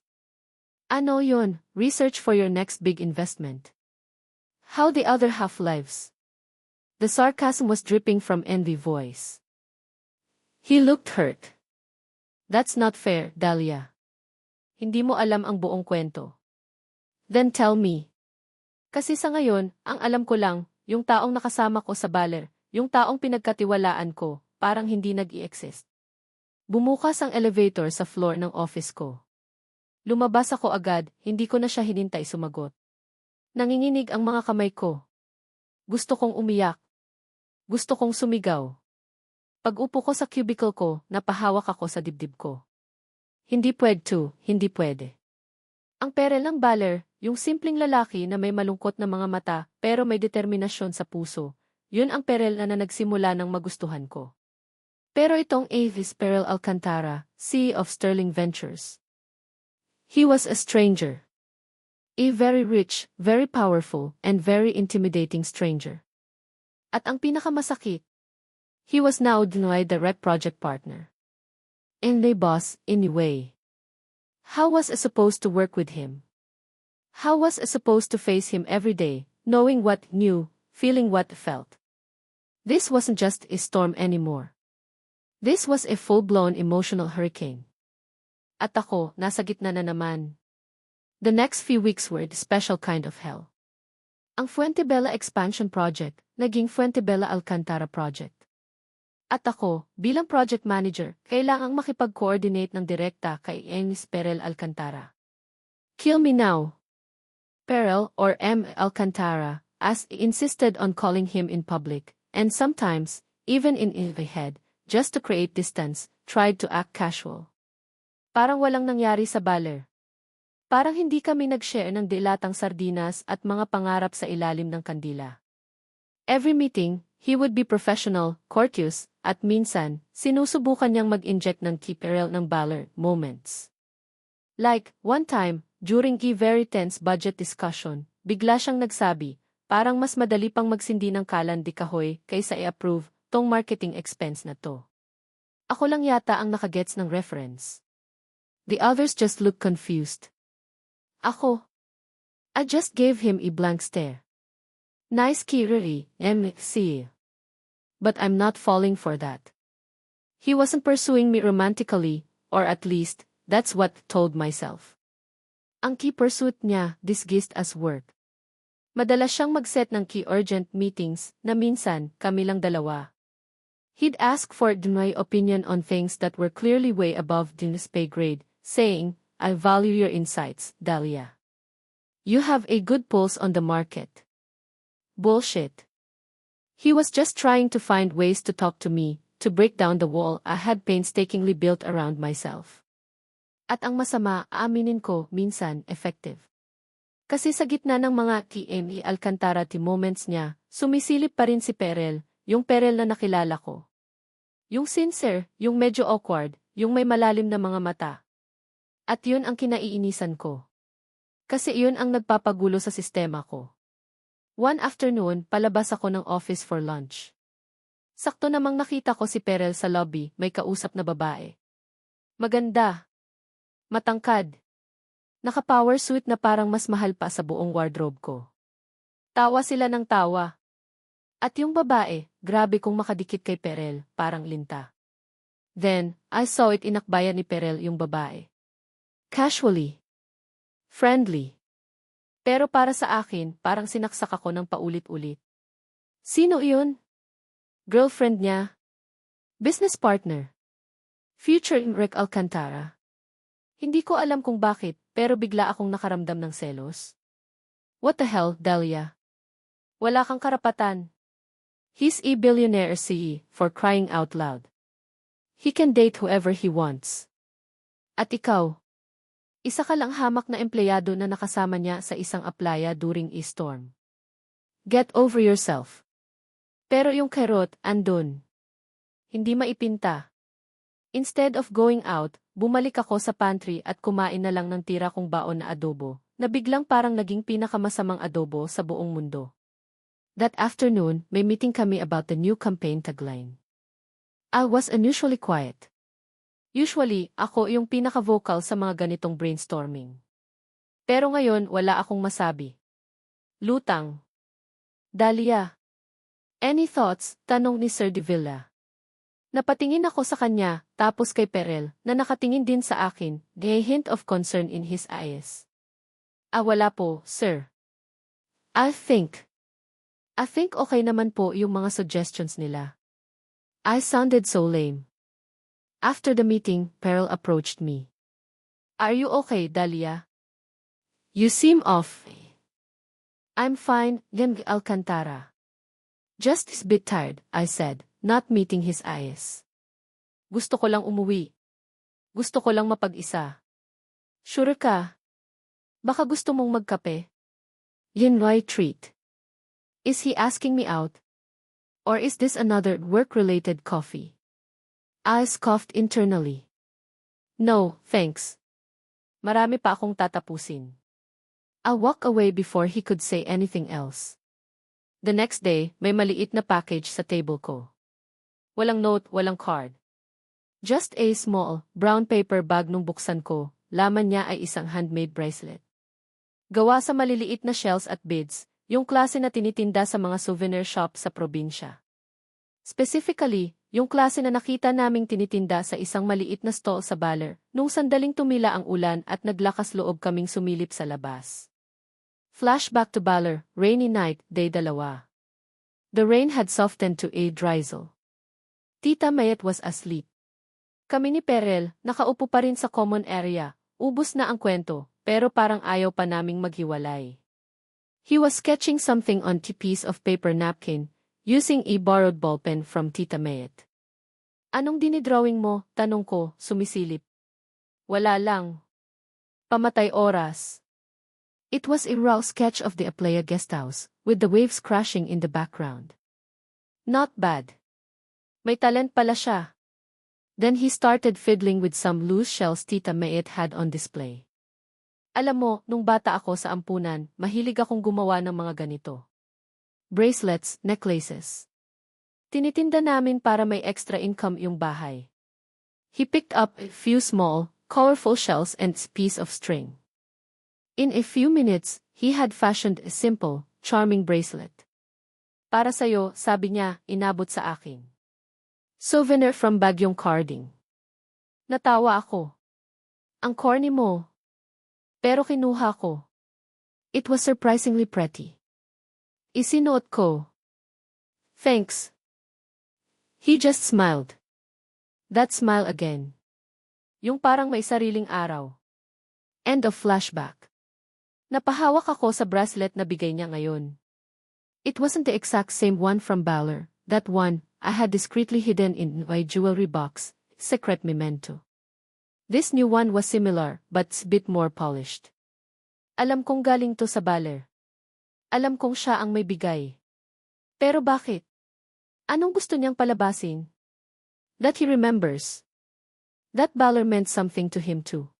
S1: Ano yun, research for your next big investment. How the other half lives. The sarcasm was dripping from envy voice. He looked hurt. That's not fair, Dahlia. Hindi mo alam ang buong kwento. Then tell me. Kasi sa ngayon, ang alam ko lang, yung taong nakasama ko sa Balor, yung taong pinagkatiwalaan ko, parang hindi nag-i-exist. Bumukas ang elevator sa floor ng office ko. Lumabas ako agad, hindi ko na siya hinintay sumagot. Nanginginig ang mga kamay ko. Gusto kong umiyak. Gusto kong sumigaw. Pag-upo ko sa cubicle ko, napahawak ako sa dibdib ko. Hindi pwede. Ang perel ng Balor, yung simpleng lalaki na may malungkot na mga mata pero may determinasyon sa puso, yun ang perel na nagsimula ng magustuhan ko. Pero itong Avis Perel Alcantara, CEO of Sterling Ventures. He was a stranger. A very rich, very powerful, and very intimidating stranger. At ang pinakamasakit, he was now denied direct project partner. And a boss, anyway. How was I supposed to work with him? How was I supposed to face him every day, knowing what knew, feeling what felt? This wasn't just a storm anymore. This was a full-blown emotional hurricane. At ako, nasa gitna na naman. The next few weeks were the special kind of hell. Ang Fuentebella Expansion Project, naging Fuentebella Alcantara Project. At ako, bilang project manager, kailangang makipag-coordinate ng direkta kay Avis Perel Alcantara. Kill me now. Perel, or M. Alcantara, as I insisted on calling him in public, and sometimes, even in my head, just to create distance, tried to act casual. Parang walang nangyari sa Balor. Parang hindi kami nag-share ng dilatang sardinas at mga pangarap sa ilalim ng kandila. Every meeting, he would be professional, courteous, at minsan, sinusubukan niyang mag-inject ng key peril ng Balor moments. Like, one time, during a very tense budget discussion, bigla siyang nagsabi, parang mas madali pang magsindi ng kalan di kahoy kaysa i-approve tong marketing expense na to. Ako lang yata ang nakagets ng reference. The others just looked confused. I just gave him a blank stare. Nice key, MC. But I'm not falling for that. He wasn't pursuing me romantically, or at least, that's what I told myself. Ang key pursuit niya, disguised as work. Madalas siyang mag-set ng key urgent meetings na minsan, kami lang dalawa. He'd ask for my opinion on things that were clearly way above his pay grade, saying, I value your insights, Dahlia. You have a good pulse on the market. Bullshit. He was just trying to find ways to talk to me, to break down the wall I had painstakingly built around myself. At ang masama, aaminin ko, minsan, effective. Kasi sa gitna ng mga KME Alcantara moments niya, sumisilip pa rin si Perel, yung Perel na nakilala ko. Yung sincere, yung medyo awkward, yung may malalim na mga mata. At yun ang kinaiinisan ko. Kasi yun ang nagpapagulo sa sistema ko. One afternoon, palabas ako ng office for lunch. Sakto namang nakita ko si Perel sa lobby, may kausap na babae. Maganda. Matangkad. Naka-power suit na parang mas mahal pa sa buong wardrobe ko. Tawa sila ng tawa. At yung babae, grabe kung makadikit kay Perel, parang linta. Then, I saw it, inakbayan ni Perel yung babae. Casually. Friendly. Pero para sa akin, parang sinaksak ako ng paulit-ulit. Sino iyon? Girlfriend niya? Business partner? Future Rick Alcantara? Hindi ko alam kung bakit, pero bigla akong nakaramdam ng selos. What the hell, Dahlia? Wala kang karapatan. He's a billionaire CE, for crying out loud. He can date whoever he wants. At ikaw? Isa ka lang hamak na empleyado na nakasama niya sa isang aplaya during a storm. Get over yourself. Pero yung kerot, andun. Hindi maipinta. Instead of going out, bumalik ako sa pantry at kumain na lang ng tira kong baon na adobo, na biglang parang naging pinakamasamang adobo sa buong mundo. That afternoon, may meeting kami about the new campaign tagline. I was unusually quiet. Usually, ako yung pinaka-vocal sa mga ganitong brainstorming. Pero ngayon, wala akong masabi. Lutang. Dahlia. Any thoughts? Tanong ni Sir Davila. Napatingin ako sa kanya, tapos kay Perel, na nakatingin din sa akin, a hint of concern in his eyes. Wala po, sir. I think okay naman po yung mga suggestions nila. I sounded so lame. After the meeting, Perel approached me. Are you okay, Dahlia? You seem off. I'm fine, Geng Alcantara. Just a bit tired, I said, not meeting his eyes. Gusto ko lang umuwi. Gusto ko lang mapag-isa. Sure ka? Baka gusto mong magkape? Yinway treat. Is he asking me out? Or is this another work-related coffee? I scoffed internally. No, thanks. Marami pa akong tatapusin. I'll walk away before he could say anything else. The next day, may maliit na package sa table ko. Walang note, walang card. Just a small, brown paper bag nung buksan ko, laman niya ay isang handmade bracelet. Gawa sa maliliit na shells at beads, yung klase na tinitinda sa mga souvenir shop sa probinsya. Specifically, yung klase na nakita naming tinitinda sa isang maliit na stall sa Baler, nung sandaling tumila ang ulan at naglakas loob kaming sumilip sa labas. Flashback to Baler, rainy night, day 2. The rain had softened to a drizzle. Tita Mayet was asleep. Kami ni Perel, nakaupo pa rin sa common area, ubos na ang kwento, pero parang ayaw pa naming maghiwalay. He was sketching something on a piece of paper napkin, using a borrowed ballpen from Tita Mayet. Anong dinidrawing mo? Tanong ko, sumisilip. Wala lang. Pamatay oras. It was a raw sketch of the Aplaya Guesthouse, with the waves crashing in the background. Not bad. May talent pala siya. Then he started fiddling with some loose shells Tita Mayet had on display. Alam mo, nung bata ako sa ampunan, mahilig akong gumawa ng mga ganito. Bracelets, necklaces. Tinitinda namin para may extra income yung bahay. He picked up a few small, colorful shells and a piece of string. In a few minutes, he had fashioned a simple, charming bracelet. Para sa'yo, sabi niya, inabot sa akin. Souvenir from Bagyong Carding. Natawa ako. Ang corny mo. Pero kinuha ko. It was surprisingly pretty. Isinuot ko. Thanks. He just smiled. That smile again. Yung parang may sariling araw. End of flashback. Napahawak ako sa bracelet na bigay niya ngayon. It wasn't the exact same one from Baler. That one, I had discreetly hidden in my jewelry box, secret memento. This new one was similar, but a bit more polished. Alam kong galing to sa Baler. Alam kong siya ang may bigay. Pero bakit? Anong gusto niyang palabasin? That he remembers. That Baler meant something to him too.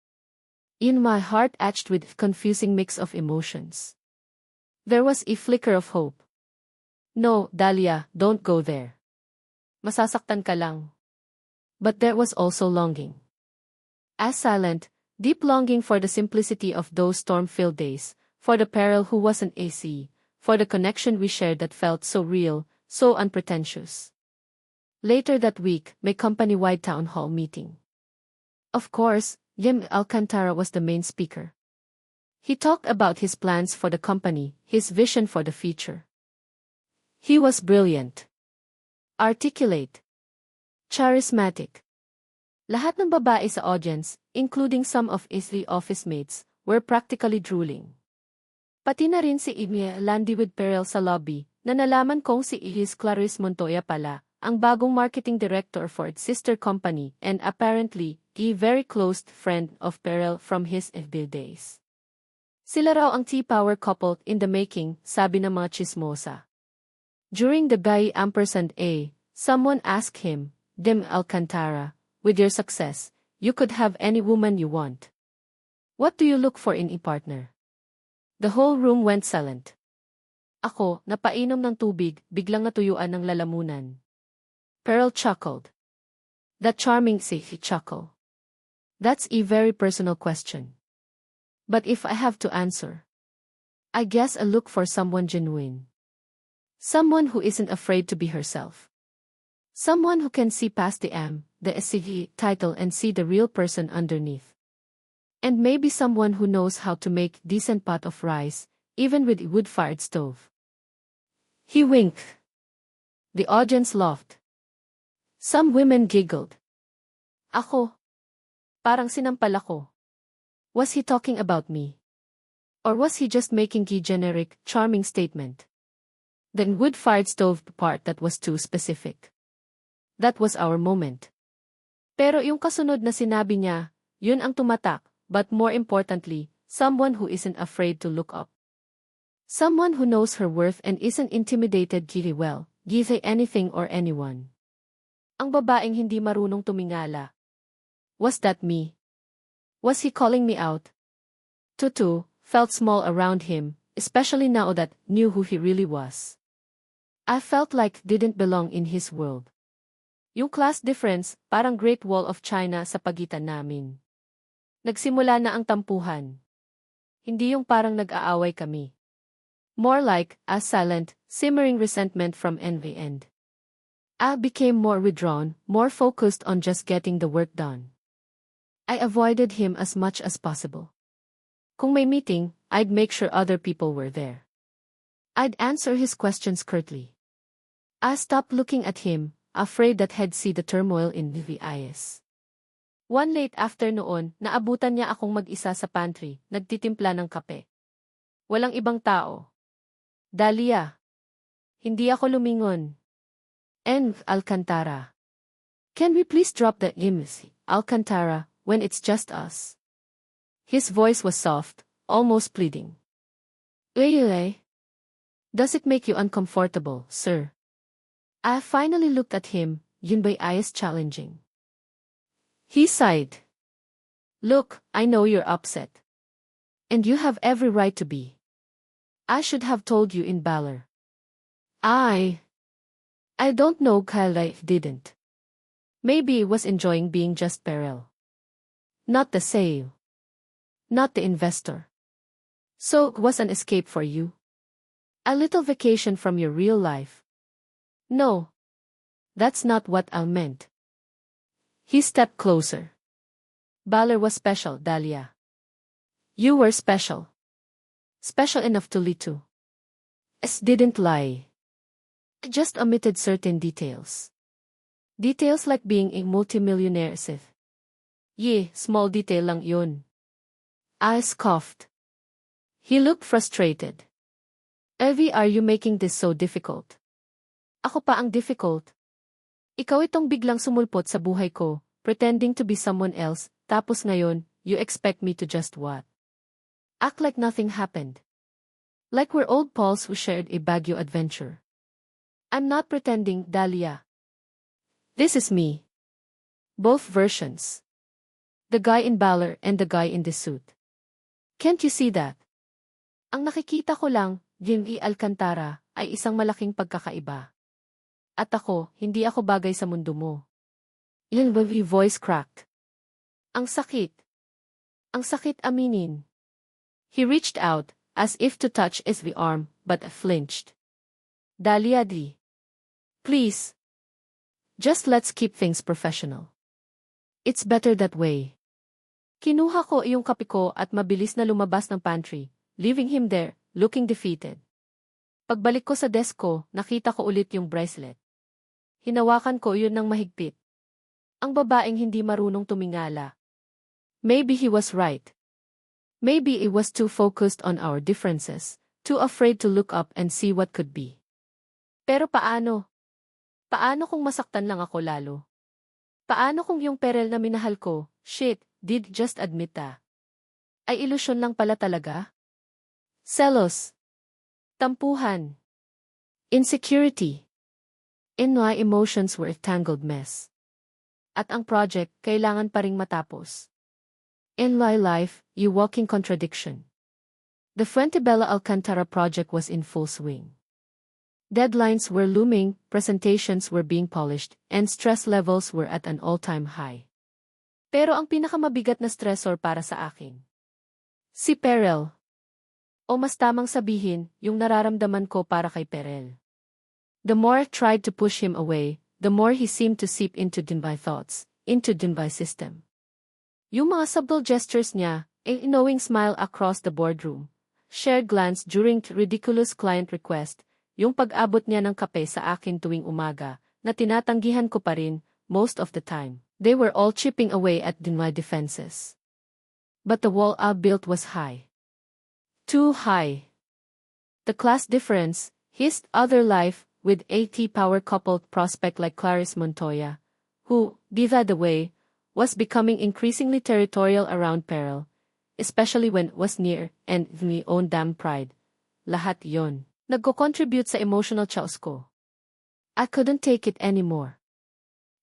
S1: In my heart etched with a confusing mix of emotions. There was a flicker of hope. No, Dahlia, don't go there. Masasaktan ka lang. But there was also longing. As silent, deep longing for the simplicity of those storm-filled days, for the peril who wasn't AC, for the connection we shared that felt so real, so unpretentious. Later that week, may company-wide town hall meeting. Of course, Jim Alcantara was the main speaker. He talked about his plans for the company, his vision for the future. He was brilliant. Articulate. Charismatic. Lahat ng babae sa audience, including some of his office mates, were practically drooling. Pati na rin si Amy Landy with Perel sa lobby, na nalaman kong si Iris Clarice Montoya pala, ang bagong marketing director for its sister company and apparently, a very close friend of Perel from his FB days. Sila raw ang T-Power couple in the making, sabi ng mga chismosa. During the Guy &A, someone asked him, Dem Alcantara, with your success, you could have any woman you want. What do you look for in a partner? The whole room went silent. Ako, napainom ng tubig, biglang natuyuan ng lalamunan. Perel chuckled. That charming he chuckle. That's a very personal question. But if I have to answer, I guess I look for someone genuine. Someone who isn't afraid to be herself. Someone who can see past the SCE title and see the real person underneath. And maybe someone who knows how to make decent pot of rice, even with a wood-fired stove. He winked. The audience laughed. Some women giggled. Ako. Parang sinampal ako. Was he talking about me? Or was he just making a generic, charming statement? Then wood-fired stove part that was too specific. That was our moment. Pero yung kasunod na sinabi niya, yun ang tumatak, but more importantly, someone who isn't afraid to look up. Someone who knows her worth and isn't intimidated give anything or anyone. Ang babaeng hindi marunong tumingala. Was that me? Was he calling me out? Tutu felt small around him, especially now that knew who he really was. I felt like didn't belong in his world. Yung class difference, parang Great Wall of China sa pagitan namin. Nagsimula na ang tampuhan. Hindi yung parang nag-aaway kami. More like a silent, simmering resentment from envy and I became more withdrawn, more focused on just getting the work done. I avoided him as much as possible. Kung may meeting, I'd make sure other people were there. I'd answer his questions curtly. I stopped looking at him, afraid that he'd see the turmoil in the eyes. One late afternoon, naabutan niya akong mag-isa sa pantry, nagtitimpla ng kape. Walang ibang tao. Dahlia. Hindi ako lumingon. And Alcantara. Can we please drop the Alcantara, when it's just us? His voice was soft, almost pleading. Really? Does it make you uncomfortable, sir? I finally looked at him, yun ba'y eyes challenging. He sighed. Look, I know you're upset. And you have every right to be. I should have told you in Balor. I don't know, Kyle didn't. Maybe he was enjoying being just Perel. Not the sale. Not the investor. So it was an escape for you? A little vacation from your real life? No. That's not what I meant. He stepped closer. Balor was special, Dahlia. You were special. Special enough to lead to. S didn't lie. I just omitted certain details. Details like being a multimillionaire. Yeah, small detail lang yun. I scoffed. He looked frustrated. Evie, are you making this so difficult? Ako pa ang difficult. Ikaw itong biglang sumulpot sa buhay ko, pretending to be someone else, tapos ngayon, you expect me to just what? Act like nothing happened. Like we're old pals who shared a Baguio adventure. I'm not pretending, Dahlia. This is me. Both versions. The guy in Balor and the guy in the suit. Can't you see that? Ang nakikita ko lang, Jimmy Alcantara, ay isang malaking pagkakaiba. At ako, hindi ako bagay sa mundo mo. Yung voice cracked. Ang sakit. Ang sakit aminin. He reached out, as if to touch his arm, but flinched. Dahlia D. Please. Just let's keep things professional. It's better that way. Kinuha ko iyong kape ko at mabilis na lumabas ng pantry, leaving him there, looking defeated. Pagbalik ko sa desk ko, nakita ko ulit yung bracelet. Hinawakan ko yun ng mahigpit. Ang babaeng hindi marunong tumingala. Maybe he was right. Maybe it was too focused on our differences, too afraid to look up and see what could be. Pero paano? Paano kung masaktan lang ako lalo? Paano kung yung Perel na minahal ko, did just admit ay ilusyon lang pala talaga? Selos. Tampuhan. Insecurity. In my emotions were a tangled mess. At ang project kailangan pa ring matapos. In my life, you walking contradiction. The Fuentebella Alcantara project was in full swing. Deadlines were looming, presentations were being polished, and stress levels were at an all-time high. Pero ang pinakamabigat na stressor para sa akin, si Perel. O mas tamang sabihin, yung nararamdaman ko para kay Perel. The more I tried to push him away, the more he seemed to seep into my thoughts, into my system. Yung mga subtle gestures niya, a knowing smile across the boardroom, shared glance during ridiculous client request, yung pag-abot niya ng kape sa akin tuwing umaga, na tinatanggihan ko pa rin, most of the time. They were all chipping away at my defenses. But the wall I built was high. Too high. The class difference, his other life, with AT power coupled prospect like Clarice Montoya, who, by the way, was becoming increasingly territorial around Perel, especially when it was near, and my own damn pride. Lahat yon. Nagko-contribute sa emotional chaos ko. I couldn't take it anymore.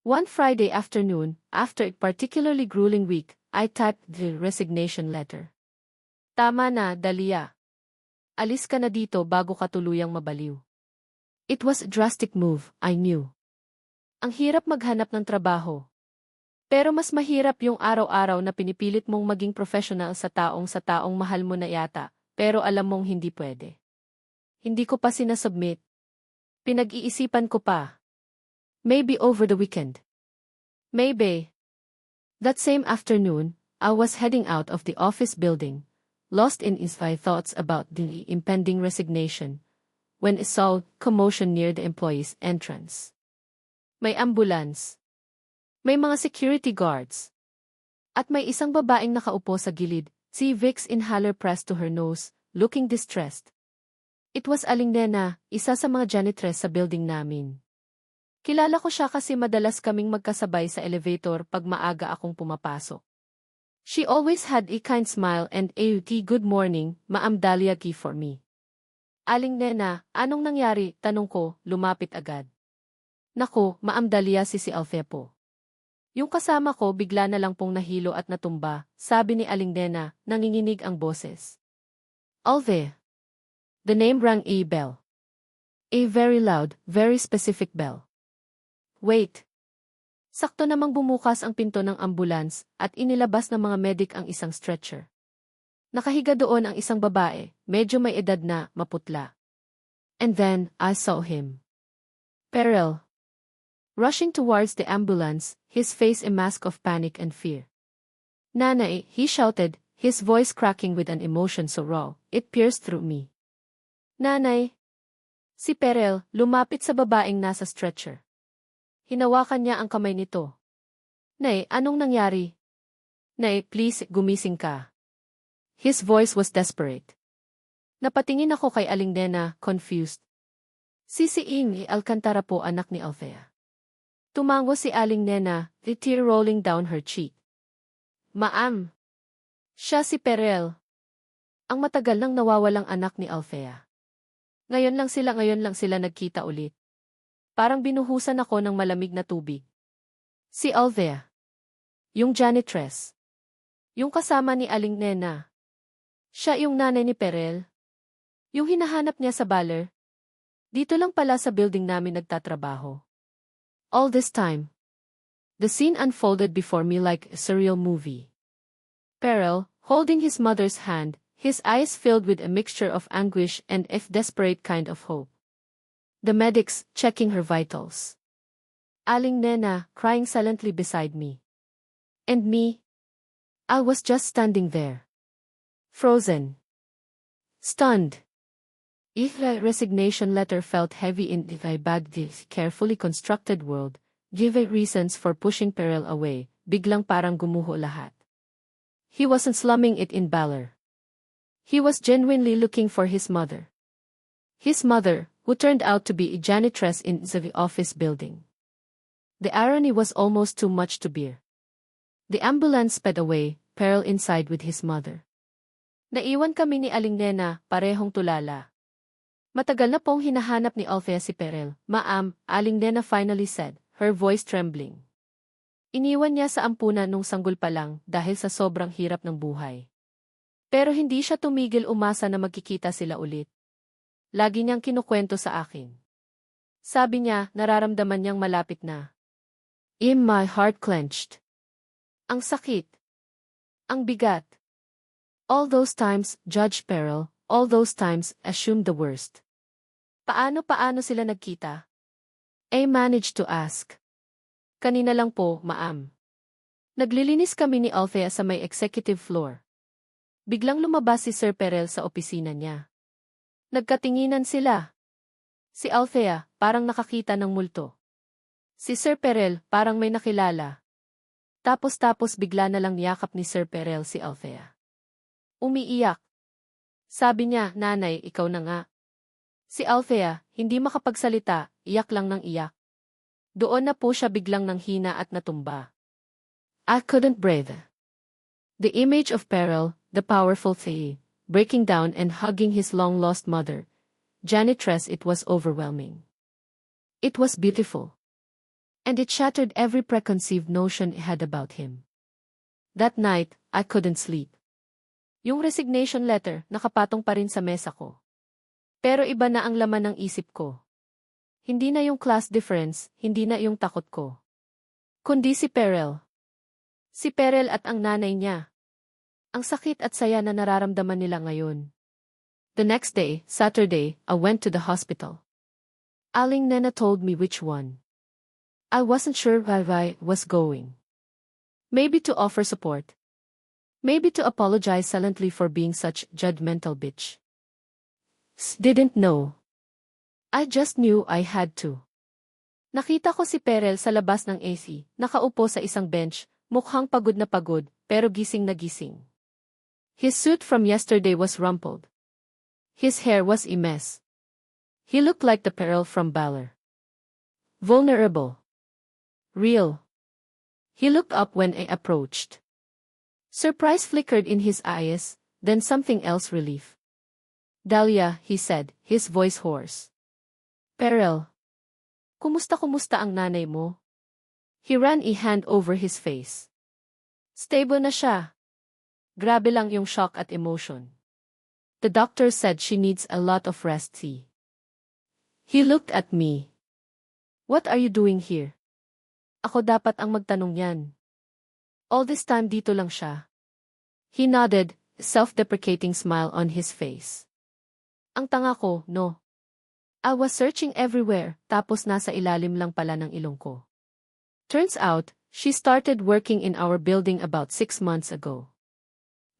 S1: One Friday afternoon, after a particularly grueling week, I typed the resignation letter. Tama na, Dalia. Alis ka na dito bago ka tuluyang mabaliw. It was a drastic move, I knew. Ang hirap maghanap ng trabaho. Pero mas mahirap yung araw-araw na pinipilit mong maging professional sa taong mahal mo na yata, pero alam mong hindi pwede. Hindi ko pa sinasubmit. Pinag-iisipan ko pa. Maybe over the weekend. Maybe. That same afternoon, I was heading out of the office building, lost in my thoughts about the impending resignation, when I saw commotion near the employee's entrance. May ambulance. May mga security guards. At may isang babaeng nakaupo sa gilid, si Vic's inhaler pressed to her nose, looking distressed. It was Aling Nena, isa sa mga janitress sa building namin. Kilala ko siya kasi madalas kaming magkasabay sa elevator pag maaga akong pumapasok. She always had a kind smile and a good morning, Ma'am Dalia key for me. Aling Nena, anong nangyari? Tanong ko, lumapit agad. Nako, Ma'am Dalia si Althea po. Yung kasama ko bigla na lang pong nahilo at natumba, sabi ni Aling Nena, nanginginig ang boses. Althea. The name rang a bell. A very loud, very specific bell. Wait. Sakto namang bumukas ang pinto ng ambulance at inilabas ng mga medic ang isang stretcher. Nakahiga doon ang isang babae, medyo may edad na, maputla. And then, I saw him. Perel. Rushing towards the ambulance, his face a mask of panic and fear. Nanay, he shouted, his voice cracking with an emotion so raw, it pierced through me. Nanay. Si Perel, lumapit sa babaeng nasa stretcher. Hinawakan niya ang kamay nito. Nay, anong nangyari? Nay, please, gumising ka. His voice was desperate. Napatingin ako kay Aling Nena, confused. Si Alcantara po anak ni Althea. Tumango si Aling Nena, the tear rolling down her cheek. Ma'am. Siya si Perel. Ang matagal nang nawawalang anak ni Althea. Ngayon lang sila nagkita ulit. Parang binuhusan ako ng malamig na tubig. Si Althea. Yung janitress. Yung kasama ni Aling Nena. Siya yung nanay ni Perel. Yung hinahanap niya sa baler. Dito lang pala sa building namin nagtatrabaho. All this time. The scene unfolded before me like a surreal movie. Perel, holding his mother's hand, his eyes filled with a mixture of anguish and a desperate kind of hope. The medics, checking her vitals. Aling Nena, crying silently beside me. And me? I was just standing there. Frozen. Stunned. If the resignation letter felt heavy in my bag, this carefully constructed world, give reasons for pushing Perel away, biglang parang gumuho lahat. He wasn't slumming it in valor. He was genuinely looking for his mother. His mother, who turned out to be a janitress in the office building. The irony was almost too much to bear. The ambulance sped away, Peril inside with his mother. Naiwan kami ni Aling Nena, parehong tulala. Matagal na pong hinahanap ni Althea si Peril. Ma'am, Aling Nena finally said, her voice trembling. Iniwan niya sa ampunan nung sanggol pa lang dahil sa sobrang hirap ng buhay. Pero hindi siya tumigil umasa na magkikita sila ulit. Lagi niyang kinukwento sa akin. Sabi niya, nararamdaman niyang malapit na. My heart clenched. Ang sakit. Ang bigat. All those times, Judge Peril, all those times, assumed the worst. Paano sila nagkita? I managed to ask. Kanina lang po, ma'am. Naglilinis kami ni Althea sa may executive floor. Biglang lumabas si Sir Perel sa opisina niya. Nagkatinginan sila. Si Althea, parang nakakita ng multo. Si Sir Perel, parang may nakilala. Tapos bigla na lang niyakap ni Sir Perel si Althea. Umiiyak. Sabi niya, nanay, ikaw na nga. Si Althea, hindi makapagsalita, iyak lang ng iyak. Doon na po siya biglang nanghina at natumba. I couldn't breathe. The image of Peril, the powerful Thea, breaking down and hugging his long-lost mother, janitress, it was overwhelming. It was beautiful. And it shattered every preconceived notion I had about him. That night, I couldn't sleep. Yung resignation letter, nakapatong pa rin sa mesa ko. Pero iba na ang laman ng isip ko. Hindi na yung class difference, hindi na yung takot ko. Kundi si Peril. Si Peril at ang nanay niya. Ang sakit at saya na nararamdaman nila ngayon. The next day, Saturday, I went to the hospital. Aling Nena told me which one. I wasn't sure where I was going. Maybe to offer support. Maybe to apologize silently for being such judgmental bitch. Didn't know. I just knew I had to. Nakita ko si Perel sa labas ng AC, nakaupo sa isang bench, mukhang pagod na pagod, pero gising na gising. His suit from yesterday was rumpled. His hair was a mess. He looked like the Perel from Valor. Vulnerable. Real. He looked up when I approached. Surprise flickered in his eyes, then something else, relief. Dahlia, he said, his voice hoarse. Peril. Kumusta ang nanay mo? He ran a hand over his face. Stable na siya. Grabe lang yung shock at emotion. The doctor said she needs a lot of rest. He looked at me. What are you doing here? Ako dapat ang magtanong yan. All this time dito lang siya. He nodded, self-deprecating smile on his face. Ang tanga ko, no? I was searching everywhere, tapos nasa ilalim lang pala ng ilong ko. Turns out, she started working in our building about 6 months ago.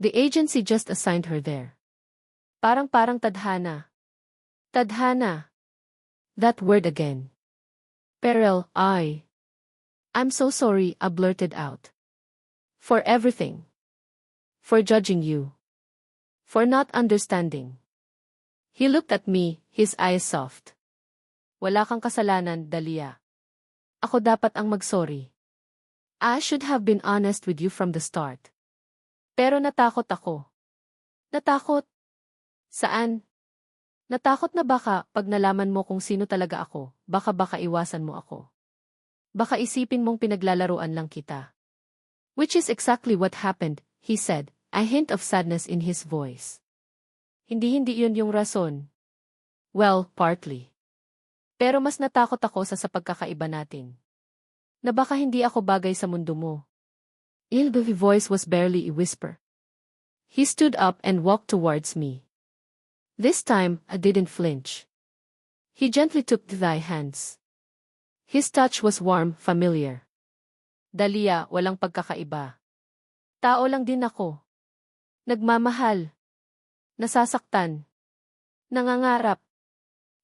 S1: The agency just assigned her there. Parang tadhana. Tadhana. That word again. Peril, I'm so sorry, I blurted out. For everything. For judging you. For not understanding. He looked at me, his eyes soft. Wala kang kasalanan, Dahlia. Ako dapat ang magsorry. I should have been honest with you from the start. Pero natakot ako. Natakot? Saan? Natakot na baka, pag nalaman mo kung sino talaga ako, baka iwasan mo ako. Baka isipin mong pinaglalaruan lang kita. Which is exactly what happened, he said, a hint of sadness in his voice. Hindi yun yung rason. Well, partly. Pero mas natakot ako sa pagkakaiba natin. Na baka hindi ako bagay sa mundo mo. His voice was barely a whisper. He stood up and walked towards me. This time, I didn't flinch. He gently took my hands. His touch was warm, familiar. Dahlia, walang pagkakaiba. Tao lang din ako. Nagmamahal. Nasasaktan. Nangangarap.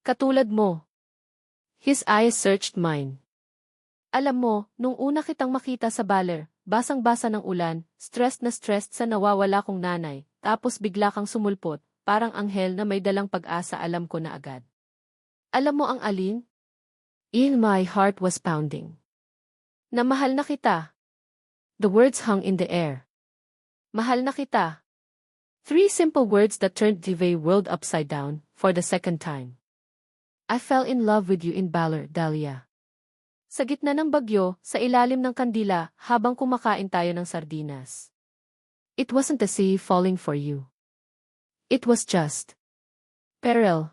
S1: Katulad mo. His eyes searched mine. Alam mo, nung una kitang makita sa Baler, basang-basa ng ulan, stressed na stressed sa nawawala kong nanay, tapos bigla kang sumulpot, parang anghel na may dalang pag-asa alam ko na agad. Alam mo ang alin? In my heart was pounding. Na mahal na kita. The words hung in the air. Mahal na kita. 3 simple words that turned the world upside down, for the second time. I fell in love with you in Baler, Dahlia. Sa gitna ng bagyo, sa ilalim ng kandila, habang kumakain tayo ng sardinas. It wasn't the sea falling for you. It was just Peril.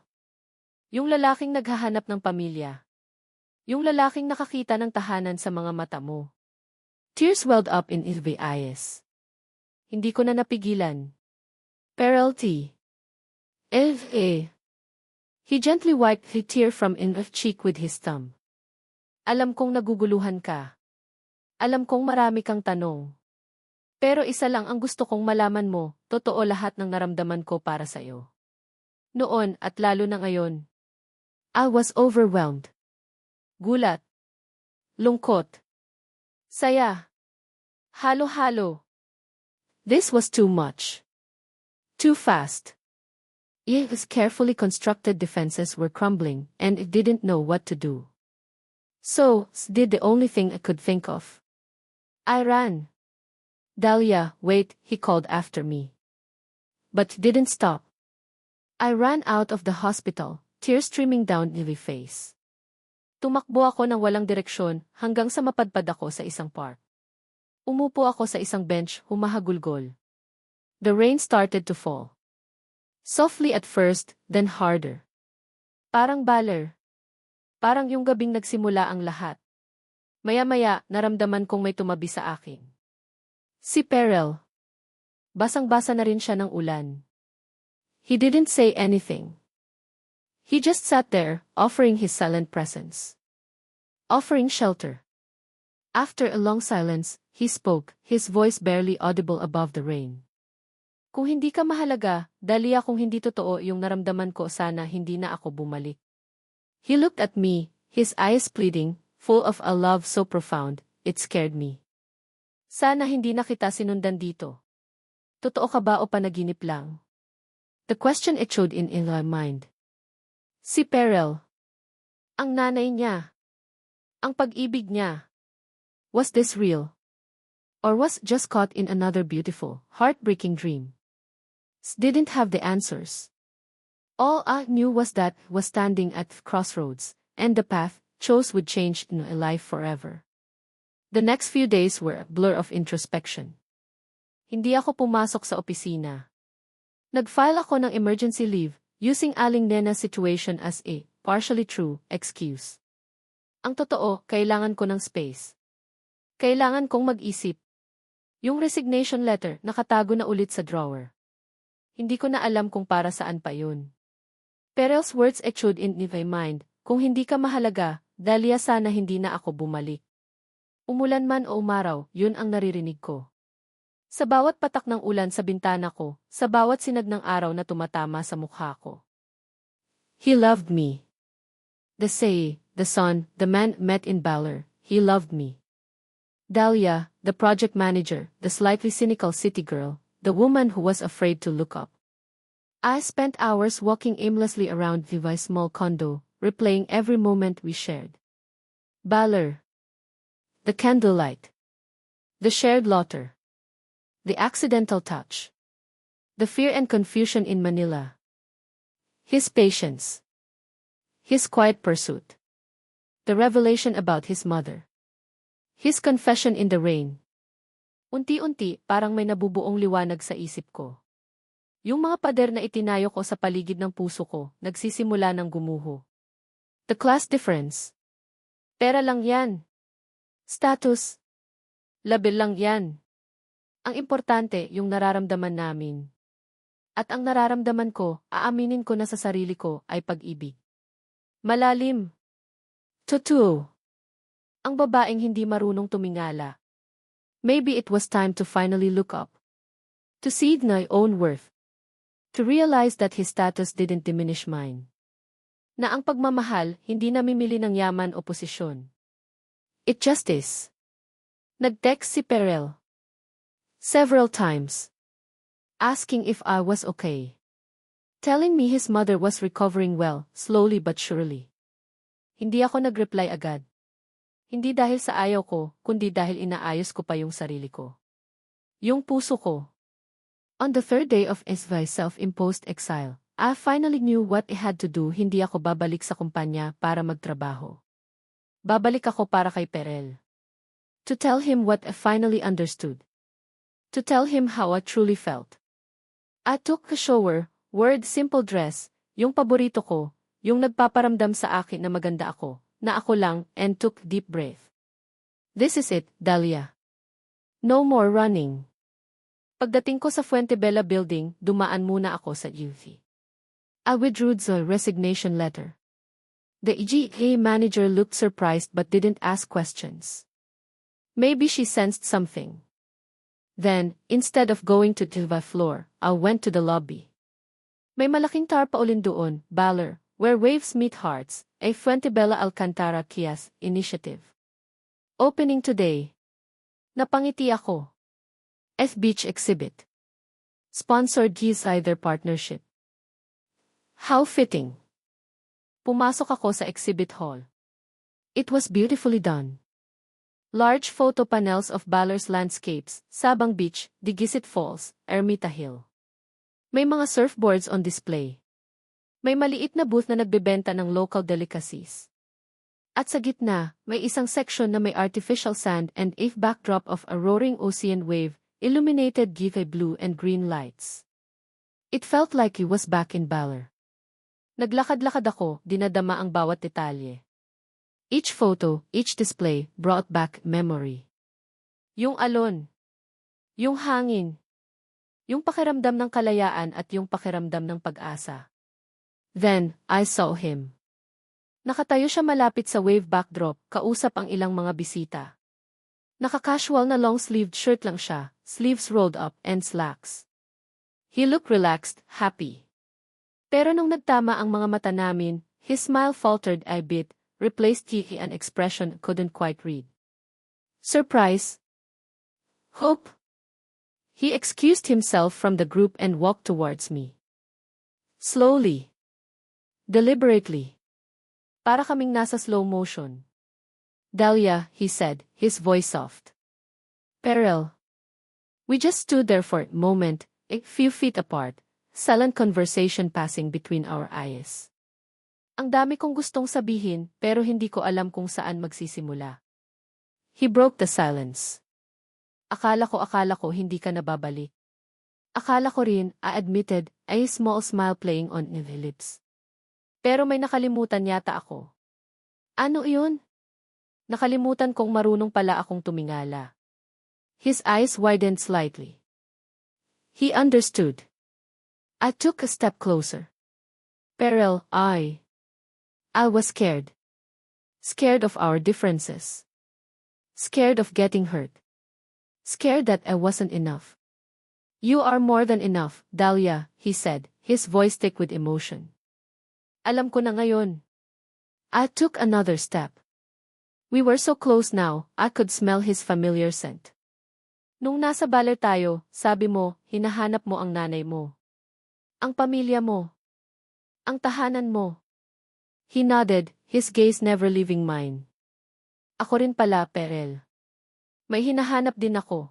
S1: Yung lalaking naghahanap ng pamilya. Yung lalaking nakakita ng tahanan sa mga mata mo. Tears welled up in his eyes. Hindi ko na napigilan. Peril T. F.A. He gently wiped the tear from in her cheek with his thumb. Alam kong naguguluhan ka. Alam kong marami kang tanong. Pero isa lang ang gusto kong malaman mo, totoo lahat ng naramdaman ko para sa'yo. Noon at lalo na ngayon. I was overwhelmed. Gulat. Lungkot. Saya. Halo-halo. This was too much. Too fast. His carefully constructed defenses were crumbling, and it didn't know what to do. So, did the only thing I could think of. I ran. Dahlia, wait, he called after me. But didn't stop. I ran out of the hospital, tears streaming down my face. Tumakbo ako ng walang direksyon hanggang sa mapadpad ako sa isang park. Umupo ako sa isang bench, humahagulgol. The rain started to fall. Softly at first, then harder. Parang baler. Parang yung gabing nagsimula ang lahat. Maya-maya, naramdaman kong may tumabi sa akin. Si Peril. Basang-basa na rin siya ng ulan. He didn't say anything. He just sat there, offering his silent presence. Offering shelter. After a long silence, he spoke, his voice barely audible above the rain. Kung hindi ka mahalaga, Dahlia, kung hindi totoo yung naramdaman ko, sana hindi na ako bumalik. He looked at me, his eyes pleading, full of a love so profound, it scared me. Sana hindi na kita sinundan dito. Totoo ka ba o panaginip lang? The question echoed in my mind. Si Peril. Ang nanay niya. Ang pag-ibig niya. Was this real? Or was just caught in another beautiful, heartbreaking dream? Didn't have the answers. All I knew was that was standing at the crossroads, and the path chose would change in a life forever. The next few days were a blur of introspection. Hindi ako pumasok sa opisina. Nag-file ako ng emergency leave, using Aling Nena's situation as a partially true excuse. Ang totoo, kailangan ko ng space. Kailangan kong mag-isip. Yung resignation letter nakatago na ulit sa drawer. Hindi ko na alam kung para saan pa yun. Peril's words echoed in my mind, kung hindi ka mahalaga, Dahlia, sana hindi na ako bumalik. Umulan man o umaraw, yun ang naririnig ko. Sa bawat patak ng ulan sa bintana ko, sa bawat sinag ng araw na tumatama sa mukha ko. He loved me. The sea, the sun, the man met in Baler, he loved me. Dahlia, the project manager, the slightly cynical city girl, the woman who was afraid to look up. I spent hours walking aimlessly around Vivi's small condo, replaying every moment we shared. Baler. The candlelight. The shared laughter. The accidental touch. The fear and confusion in Manila. His patience. His quiet pursuit. The revelation about his mother. His confession in the rain. Unti-unti, parang may nabubuong liwanag sa isip ko. Yung mga pader na itinayo ko sa paligid ng puso ko, nagsisimula ng gumuho. The class difference. Pera lang yan. Status. Label lang yan. Ang importante, yung nararamdaman namin. At ang nararamdaman ko, aaminin ko na sa sarili ko, ay pag-ibig. Malalim. Totoo. Ang babaeng hindi marunong tumingala. Maybe it was time to finally look up. To see my own worth. To realize that his status didn't diminish mine. Na ang pagmamahal, hindi namimili ng yaman o posisyon. It just is. Nag-text si Perel. Several times. Asking if I was okay. Telling me his mother was recovering well, slowly but surely. Hindi ako nag-reply agad. Hindi dahil sa ayaw ko, kundi dahil inaayos ko pa yung sarili ko. Yung puso ko. On the third day of my self-imposed exile, I finally knew what I had to do. Hindi ako babalik sa kumpanya para magtrabaho. Babalik ako para kay Perel. To tell him what I finally understood. To tell him how I truly felt. I took a shower, wore simple dress, yung paborito ko, yung nagpaparamdam sa akin na maganda ako, na ako lang, and took deep breath. This is it, Dahlia. No more running. Pagdating ko sa Fuentebella building, dumaan muna ako sa UV. I withdrew the resignation letter. The EGA manager looked surprised but didn't ask questions. Maybe she sensed something. Then, instead of going to the floor, I went to the lobby. May malaking tarpaulin doon, Valor, where waves meet hearts, a Fuentebella Alcantara Kias initiative. Opening today. Napangiti ako. Beach exhibit. Sponsored Giesider partnership. How fitting. Pumasok ako sa exhibit hall. It was beautifully done. Large photo panels of Valor's landscapes, Sabang Beach, Digisit Falls, Ermita Hill. May mga surfboards on display. May maliit na booth na nagbebenta ng local delicacies. At sa gitna, may isang section na may artificial sand and a backdrop of a roaring ocean wave, illuminated with blue and green lights. It felt like he was back in Valor. Naglakad-lakad ako, dinadama ang bawat detalye. Each photo, each display, brought back memory. Yung alon. Yung hangin. Yung pakiramdam ng kalayaan at yung pakiramdam ng pag-asa. Then, I saw him. Nakatayo siya malapit sa wave backdrop, kausap ang ilang mga bisita. Naka-casual na long-sleeved shirt lang siya, sleeves rolled up and slacks. He looked relaxed, happy. Pero nung nagtama ang mga mata namin, his smile faltered a bit, replaced an expression couldn't quite read. Surprise. Hope. He excused himself from the group and walked towards me. Slowly. Deliberately. Para kaming nasa slow motion. Dahlia, he said, his voice soft. Perel. We just stood there for a moment, a few feet apart, silent conversation passing between our eyes. Ang dami kong gustong sabihin, pero hindi ko alam kung saan magsisimula. He broke the silence. Akala ko hindi ka nababalik. Akala ko rin, I admitted, a small smile playing on his lips. Pero may nakalimutan yata ako. Ano iyon? Nakalimutan kong marunong pala akong tumingala. His eyes widened slightly. He understood. I took a step closer. Perel, I was scared. Scared of our differences. Scared of getting hurt. Scared that I wasn't enough. You are more than enough, Dahlia, he said, his voice thick with emotion. Alam ko na ngayon. I took another step. We were so close now, I could smell his familiar scent. Nung nasa Valor tayo, sabi mo, hinahanap mo ang nanay mo. Ang pamilya mo. Ang tahanan mo. He nodded, his gaze never leaving mine. Ako rin pala, Perel. May hinahanap din ako.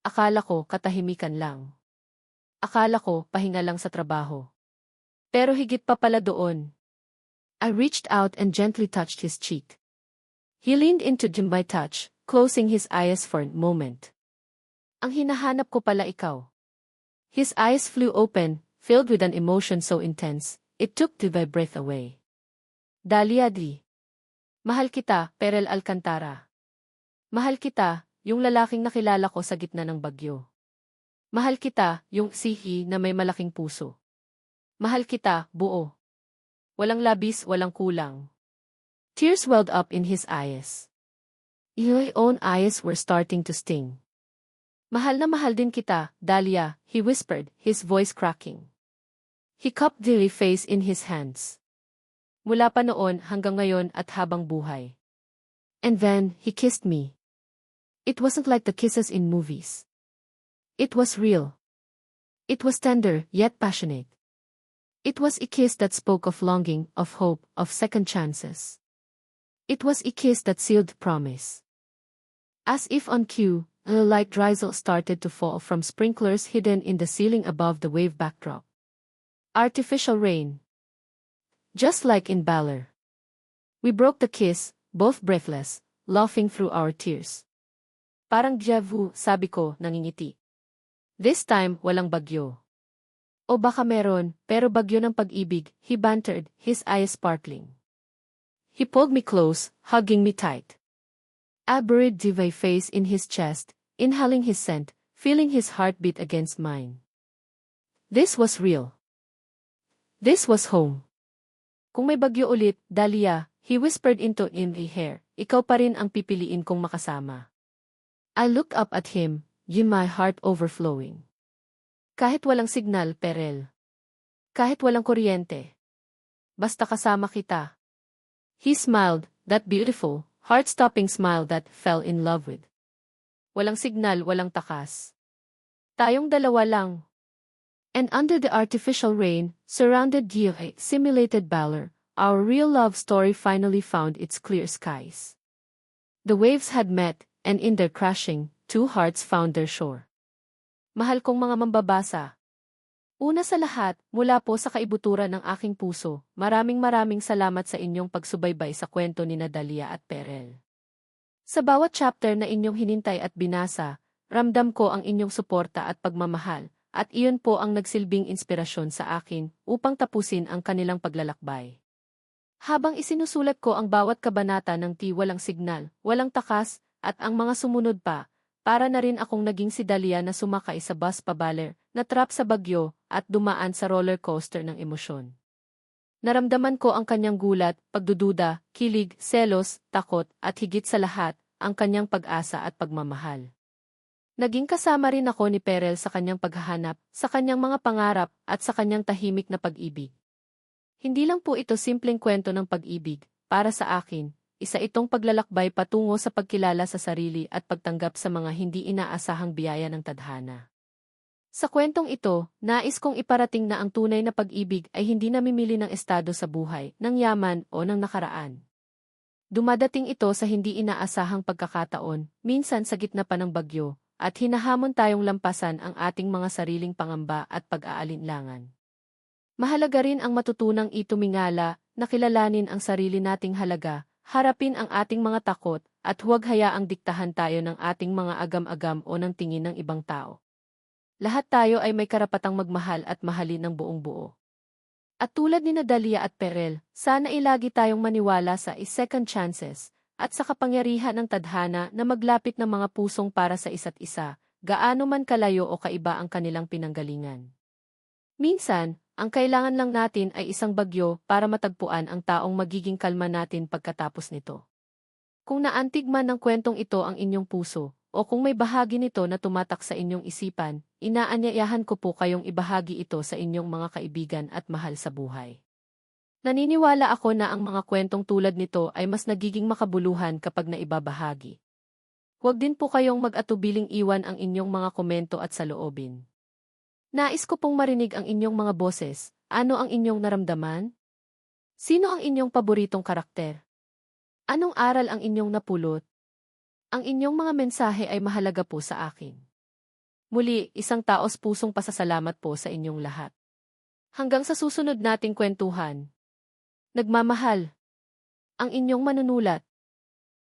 S1: Akala ko katahimikan lang. Akala ko pahinga lang sa trabaho. Pero higit pa pala doon. I reached out and gently touched his cheek. He leaned into my touch, closing his eyes for a moment. Ang hinahanap ko pala ikaw. His eyes flew open, filled with an emotion so intense, it took my breath away. Dahlia di. Mahal kita, Perel Alcantara. Mahal kita, yung lalaking nakilala ko sa gitna ng bagyo. Mahal kita, yung sihi na may malaking puso. Mahal kita, buo. Walang labis, walang kulang. Tears welled up in his eyes. Your own eyes were starting to sting. Mahal na mahal din kita, Dahlia, he whispered, his voice cracking. He cupped the face in his hands. Mula pa noon hanggang ngayon at habang buhay. And then, he kissed me. It wasn't like the kisses in movies. It was real. It was tender, yet passionate. It was a kiss that spoke of longing, of hope, of second chances. It was a kiss that sealed promise. As if on cue, a light drizzle started to fall from sprinklers hidden in the ceiling above the wave backdrop. Artificial rain. Just like in Balor. We broke the kiss, both breathless, laughing through our tears. Parang déjà vu, sabi ko, nangingiti. This time, walang bagyo. O baka meron, pero bagyo ng pag-ibig, he bantered, his eyes sparkling. He pulled me close, hugging me tight. I buried my face in his chest, inhaling his scent, feeling his heartbeat against mine. This was real. This was home. Kung may bagyo ulit, Dahlia, he whispered into my hair, ikaw pa rin ang pipiliin kong makasama. I looked up at him, my heart overflowing. Kahit walang signal, Perel. Kahit walang kuryente. Basta kasama kita. He smiled, that beautiful, heart-stopping smile that fell in love with. Walang signal, walang takas. Tayong dalawa lang. And under the artificial rain, surrounded by simulated Balor, our real love story finally found its clear skies. The waves had met, and in their crashing, two hearts found their shore. Mahal kong mga mambabasa. Una sa lahat, mula po sa kaibuturan ng aking puso, maraming salamat sa inyong pagsubaybay sa kwento ni Dahlia at Perel. Sa bawat chapter na inyong hinintay at binasa, ramdam ko ang inyong suporta at pagmamahal, at iyon po ang nagsilbing inspirasyon sa akin upang tapusin ang kanilang paglalakbay. Habang isinusulat ko ang bawat kabanata ng walang signal, walang takas, at ang mga sumunod pa, para na rin akong naging si Dahlia na sumakay sa bus pabaler, natrap sa bagyo, at dumaan sa roller coaster ng emosyon. Naramdaman ko ang kanyang gulat, pagdududa, kilig, selos, takot, at higit sa lahat, ang kanyang pag-asa at pagmamahal. Naging kasama rin ako ni Perel sa kanyang paghahanap, sa kanyang mga pangarap, at sa kanyang tahimik na pag-ibig. Hindi lang po ito simpleng kwento ng pag-ibig, para sa akin, isa itong paglalakbay patungo sa pagkilala sa sarili at pagtanggap sa mga hindi inaasahang biyaya ng tadhana. Sa kwentong ito, nais kong iparating na ang tunay na pag-ibig ay hindi namimili ng estado sa buhay, ng yaman o ng nakaraan. Dumadating ito sa hindi inaasahang pagkakataon, minsan sa gitna pa ng bagyo, at hinahamon tayong lampasan ang ating mga sariling pangamba at pag-aalinlangan. Mahalaga rin ang matutunang itumingala, nakilalanin ang sarili nating halaga, harapin ang ating mga takot, at huwag hayaang diktahan tayo ng ating mga agam-agam o ng tingin ng ibang tao. Lahat tayo ay may karapatang magmahal at mahalin ng buong buo. At tulad ni Dahlia at Perel, sana ilagi tayong maniwala sa second chances, at sa kapangyarihan ng tadhana na maglapit ng mga pusong para sa isa't isa, gaano man kalayo o kaiba ang kanilang pinanggalingan. Minsan, ang kailangan lang natin ay isang bagyo para matagpuan ang taong magiging kalma natin pagkatapos nito. Kung naantig man ng kwentong ito ang inyong puso, o kung may bahagi nito na tumatak sa inyong isipan, inaanyayahan ko po kayong ibahagi ito sa inyong mga kaibigan at mahal sa buhay. Naniniwala ako na ang mga kwentong tulad nito ay mas nagiging makabuluhan kapag naibabahagi. Huwag din po kayong mag-atubiling iwan ang inyong mga komento at saloobin. Nais ko pong marinig ang inyong mga boses. Ano ang inyong naramdaman? Sino ang inyong paboritong karakter? Anong aral ang inyong napulot? Ang inyong mga mensahe ay mahalaga po sa akin. Muli, isang taos pusong pasasalamat po sa inyong lahat. Hanggang sa susunod nating kwentuhan. Nagmamahal. Ang inyong manunulat.